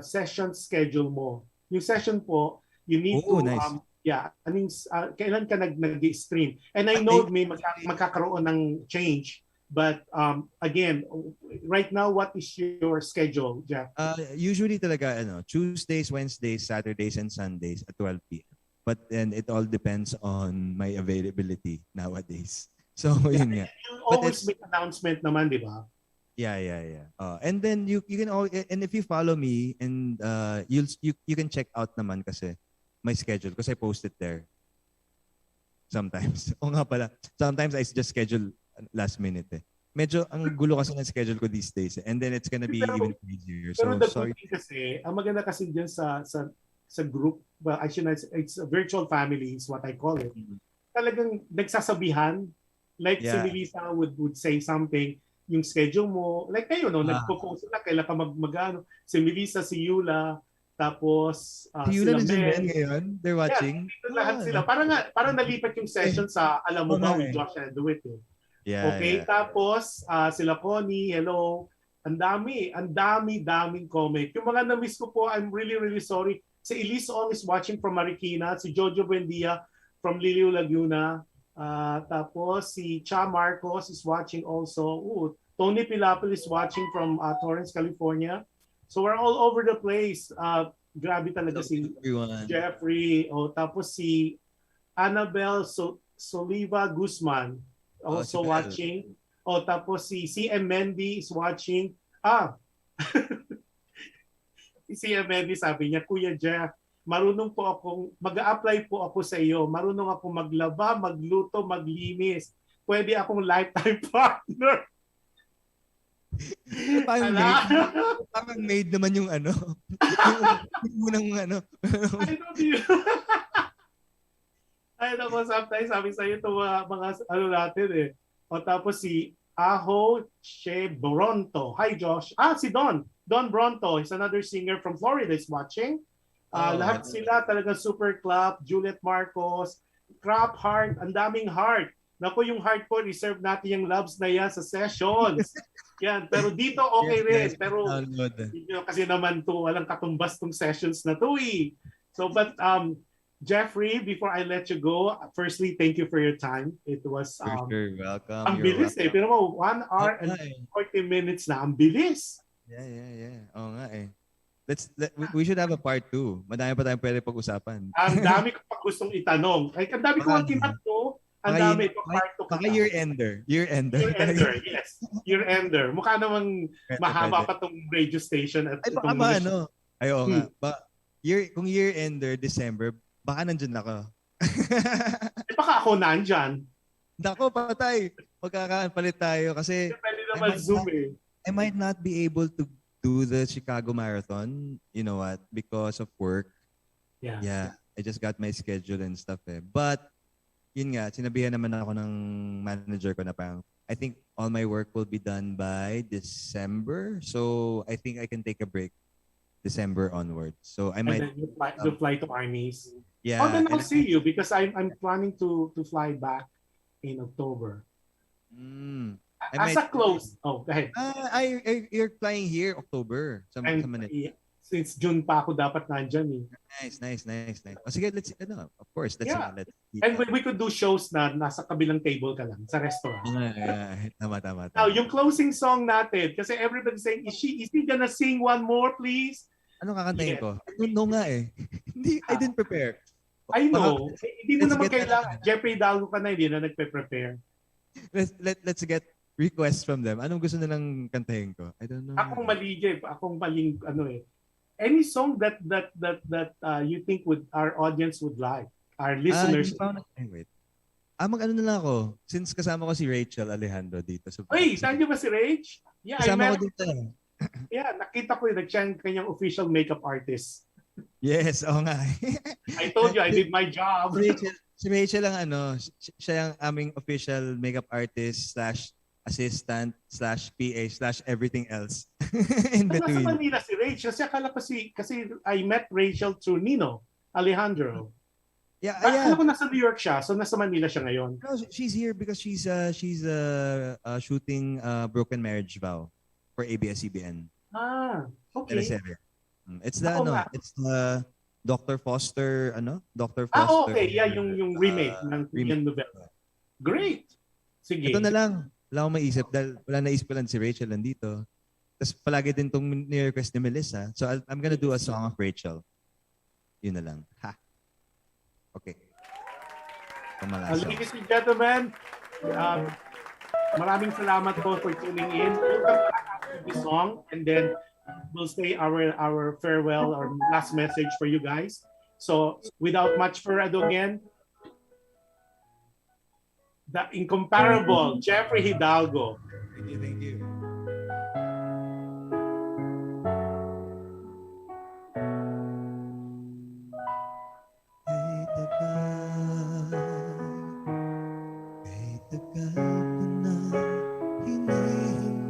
session schedule mo? Yung session po, you need to nice. Kailan ka nag-stream? And I know may magkakaroon ng change. But again, right now, what is your schedule, Jeff? Usually talaga, Tuesdays, Wednesdays, Saturdays, and Sundays at 12 p.m. But then it all depends on my availability nowadays. So, yun nga. You always make announcement naman, di ba? Yeah. And then you can and if you follow me, and you can check out naman kasi my schedule because I post it there. Sometimes. Nga pala. Sometimes I just schedule last minute eh. Medyo ang gulo kasi ng schedule ko these days eh. And then it's gonna be even crazier. So sorry. Kasi, ang maganda kasi dyan sa group, well, actually it's a virtual family is what I call it. Talagang nagsasabihan, like si Melissa would say something, yung schedule mo. Like kayo, no, Ah. nagpo-post na kailan ka mag-ano. Si Melissa, si Yula, tapos Si Yula sila nandiyan Mel. din ngayon? They're watching? Dito lahat sila. Parang nalipat yung session sa Alam Mo Oo Ba nga with eh. Jush Andowitt. Yeah, Okay, yeah. tapos sila Connie, hello. Ang daming comment. Yung mga na-miss ko po, I'm really, really sorry. Si Elise Ong is watching from Marikina, si Jojo Buendia from Liliu, Laguna. Tapos si Cha Marcos is watching also. Tony Pilapil is watching from Torrance, California. So we're all over the place. Grabe talaga si Everyone. Jeffrey. Tapos si Annabelle Soliva Guzman also si Belle. watching. Tapos si CM Mendy is watching. Si CM Mendy sabi niya, Kuya Jeff, marunong po akong, mag-a-apply po ako sa iyo. Marunong ako maglaba, magluto, maglinis. Pwede akong lifetime partner. Parang maid naman yung ano. yung unang ano. I don't know. Ay, naku, sometimes sabi sa'yo ito mga ano natin eh. Tapos si Aho Che Bronto. Hi, Josh. Si Don. Don Bronto is another singer from Florida is watching. Lahat sila talagang super clap. Juliet Marcos, Crap Heart, ang daming heart. Naku, yung heart po, reserve natin yung loves na yan sa sessions. Yan, pero dito okay rin. Pero kasi naman to, walang katumbas tong sessions na to eh. So, but Jeffrey, before I let you go, firstly, thank you for your time. It was You're welcome. ang bilis eh. Pero mo, 1 hour and 40 minutes na. Ang bilis. Yeah. Oo nga eh. We should have a part 2. Madami pa tayong pwede pag-usapan. Ang dami ko pa gustong itanong. Ang dami ko ang tinato. Ang dami ito part 2. Baka year-ender. Year-ender, yes. Year-ender. Mukha namang mahaba pa tong radio station. At baka ba ano? Oo nga. Kung year-ender, December, baka nandyan ako. Baka ako nandyan. Nako, patay. Magkakapalit tayo kasi Pwede naman Zoom eh. I might not be able to do the Chicago Marathon, you know what, because of work. Yeah. I just got my schedule and stuff eh. But, yun nga, sinabihan naman ako ng manager ko na parang, I think all my work will be done by December. So, I think I can take a break December onwards. So, I might... And then you fly to Armies. Yeah. Then I'll see you because I'm planning to fly back in October. As a close. Go ahead. You're flying here October sa Manila. Since June pa ako dapat nandyan eh. Nice. Sige, let's of course, let's And we could do shows na nasa kabilang table ka lang sa restaurant. Tama. Now, yung closing song natin, kasi everybody's saying, is he gonna sing one more, please? Ano kakantahin ko? I don't know nga eh. I didn't prepare. I know. Hindi mo naman kailangan. Jeffrey Hidalgo ka na, hindi na nagpe-prepare. Let's get requests from them. Anong gusto nilang kantahin ko? I don't know. Akong mali, Jeff. Akong maling ano eh. Any song that you think our audience would like, our listeners. Wait. Mag-ano na lang ako. Since kasama ko si Rachel Alejandro dito. Saan niyo ba si Rach? Yeah, kasama ko dito. Yeah, nakita ko yung kanyang official makeup artist. Yes, oo nga. I told you, I did my job. Si Rachel ang siya ang aming official makeup artist / assistant / PA / everything else in between. Nasa Manila si Rachel. Kasi akala ko kasi I met Rachel through Nino Alejandro. Yeah. Akala ko nasa New York siya. So nasa Manila siya ngayon. No, she's here because she's shooting Broken Marriage Vow for ABS-CBN. Okay. It's the Dr. Foster, Dr. Foster. Okay. Yeah, yung remake ng Korean novela. Great. Sige. Ito na lang. Wala akong maisip dahil wala naisip ko lang si Rachel nandito. Tapos palagi din itong ni-request ni Melissa. So I'm gonna do a song of Rachel. Yun na lang. Ha. Okay. Ladies and gentlemen, maraming salamat po for tuning in. We'll come back after this song and then we'll say our farewell or last message for you guys. So without much further ado again, the incomparable Jeffrey Hidalgo. Thank you. Ay tagal ko na hinihintay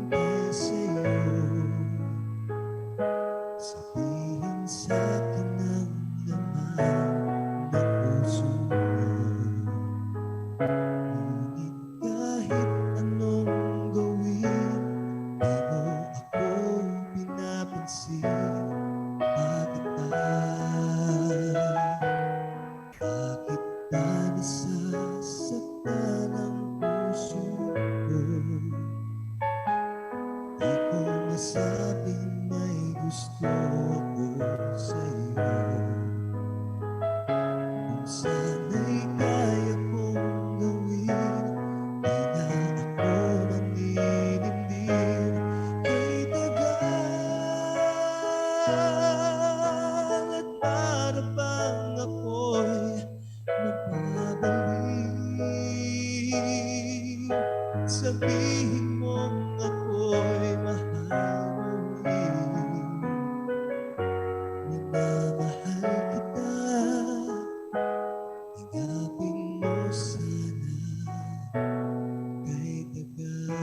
Sabihin mong ako'y mahal mo rin. Minamahal kita, higapin mo sana kay tagal.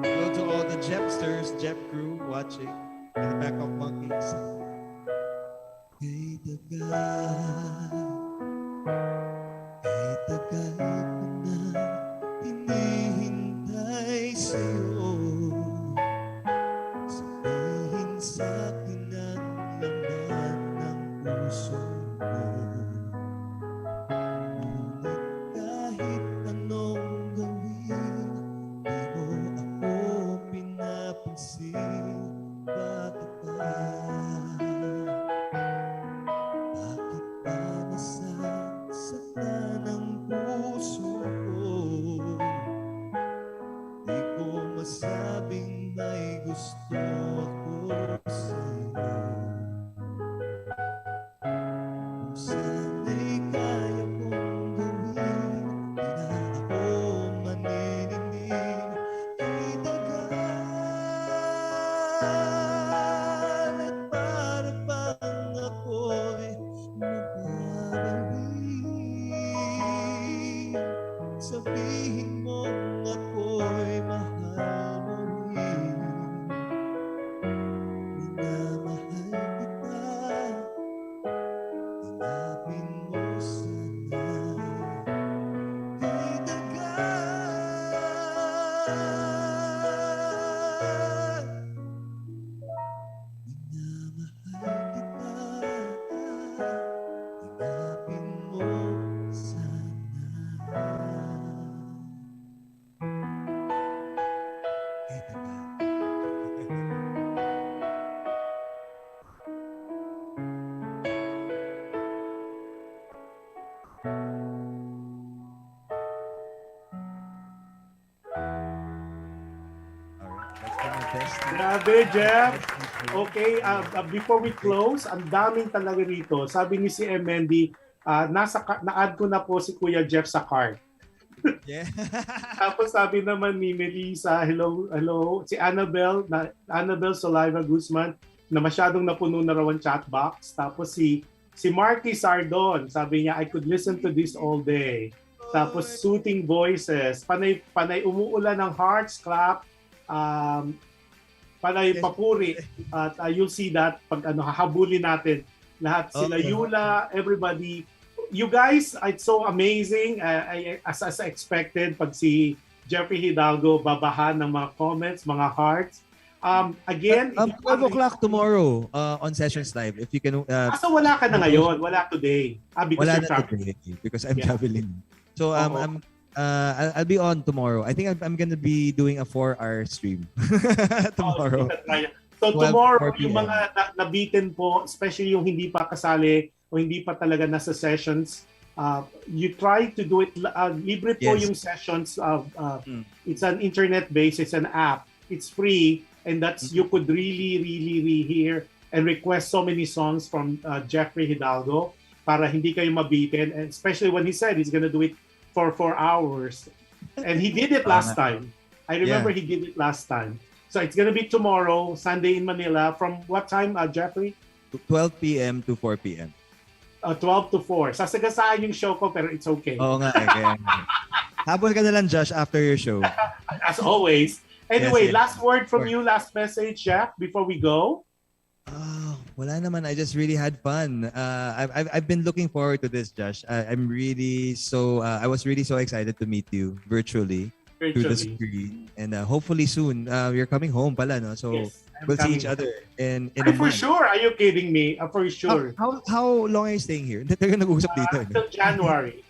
Hello to all the Jeffsters, Jeff crew watching in the back of monkeys. Kay tagal ko na hinihintay sa'yo. Sabihin sa'kin ang laman ng puso ko. Ngunit kahit anong gawin, di mo ako pinapansin. Bakit ba? Bakit ba nasasaktan ang puso ko? Di ko masabing may gusto ako sa'yo. Kung sana'y kaya kong gawin, di na ako manilinig. Itagal at para bang ako'y mababalik. Sabihin mong ako'y mahal mo rin. Minamahal kita, hanapin mo sana kay tagal. Minamahal kita, hanapin mo sana kay tagal. Alright, that's my best. Grabe, Jeff. Okay, before we close, ang daming talaga rito. Sabi ni si Mendy, na-add ko na po si Kuya Jeff sa cart. Yeah. Tapos sabi naman ni Melissa, hello. Si Annabel Soliva Guzman, na masyadong napuno na raw ang chat box. Tapos si Marky Sardon, sabi niya, I could listen to this all day. Tapos soothing voices, panay umuulan ng hearts, clap, panay papuri. At you'll see that pag hahabulin natin. Lahat sila, Okay. Yula, everybody. You guys, it's so amazing. As expected, pag si Jeffrey Hidalgo babahan ng mga comments, mga hearts. Again, 12 o'clock tomorrow on Sessions Live. If you can... so wala ka na ngayon, wala today. Because wala you're na traveling. today because I'm Yeah. traveling. So I'll be on tomorrow. I think I'm gonna be doing a 4-hour stream tomorrow. So 12, tomorrow, 4 p.m. yung mga nabitin po, especially yung hindi pa kasali o hindi pa talaga nasa sessions, you try to do it, libre po Yes. yung sessions. It's an internet-based, it's an app, it's free, and that's you could really hear and request so many songs from Jeffrey Hidalgo para hindi kayo mabitin, and especially when he said he's gonna do it for 4 hours. And he did it last time. I remember he did it last time. So it's gonna be tomorrow, Sunday in Manila. From what time, Jeffrey? 12 p.m. to 4 p.m. 12 to 4. Sasagasaan yung show ko, pero it's okay. Oo nga. Kaya... Habol ka na lang, Josh, after your show. As always. Anyway, Yes. last word from you, last message, Jeff, before we go. Wala naman. I just really had fun. I've been looking forward to this, Josh. I'm really so. I was really so excited to meet you virtually through the screen, and hopefully soon. You're coming home, pala, no? So Yes, I'm we'll see coming. each other in a For month. sure. Are you kidding me? For sure. How long are you staying here? Hindi tayo nag-uusap dito. Until January.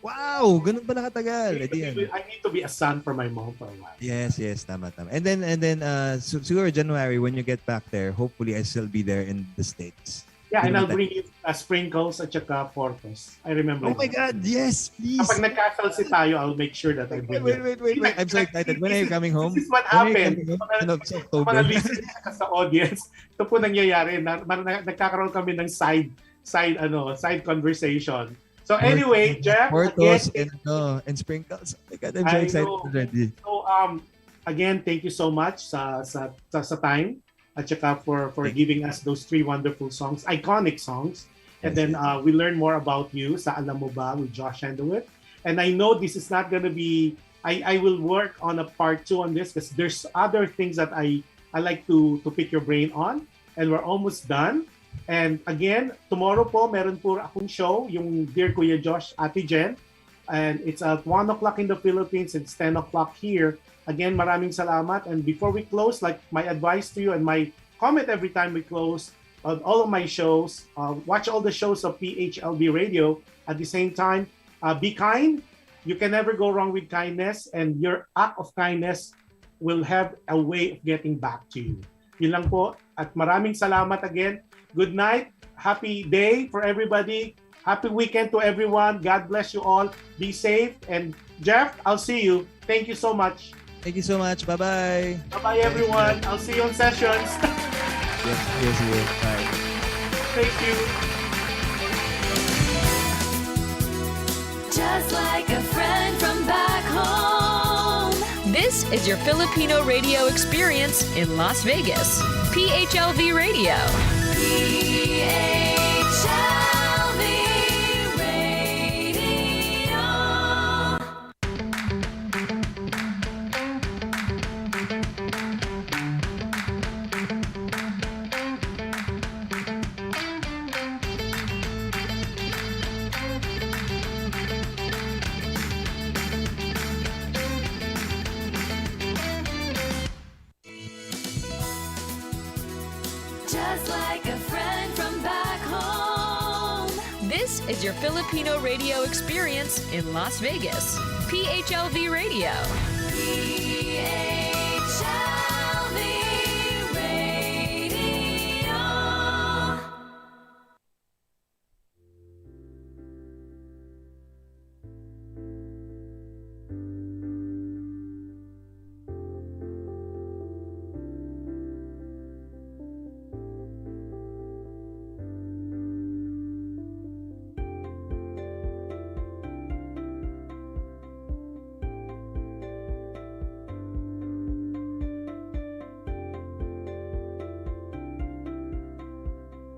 Wow, ganun pala katagal. I need to be a son for my mom for a while. Yes, tama. And then siguro January when you get back there, hopefully I still be there in the States. Yeah, and I'll bring you sprinkles at saka portos. I remember. Oh my God, yes, please. Kapag nagkakalsi tayo, I'll make sure that I bring you. Wait. I'm so excited. When are you coming home? This is what When are you happened. coming home? Ano, sa Mga October? listeners sa audience, ito po nangyayari. Nagkakaroon kami ng side side conversation. So anyway, Jeff, again, Portos and sprinkles. Oh my God, I'm so I excited know. already. So again, thank you so much sa time at saka for giving us those 3 wonderful songs, iconic songs. And then we learn more about you sa Alam Mo Ba with Jush Andowitt. And I know this is not going to be, I will work on a part 2 on this because there's other things that I like to pick your brain on. And we're almost done. And again, tomorrow po, meron po akong show, yung Dear Kuya Josh, Ate Jen. And it's at 1 o'clock in the Philippines. It's 10 o'clock here. Again, maraming salamat. And before we close, like my advice to you and my comment every time we close on all of my shows, watch all the shows of PHLV Radio. At the same time, be kind. You can never go wrong with kindness. And your act of kindness will have a way of getting back to you. Yun lang po. At maraming salamat again. Good night. Happy day for everybody. Happy weekend to everyone. God bless you all. Be safe. And Jeff, I'll see you. Thank you so much. Thank you so much. Bye-bye. Bye-bye, everyone. I'll see you on sessions. Yes. Bye. Thank you. Just like a friend from back home. This is your Filipino radio experience in Las Vegas. PHLV Radio. PHLV Radio. Just like a friend from back home. This is your Filipino radio experience in Las Vegas. PHLV Radio. PHLV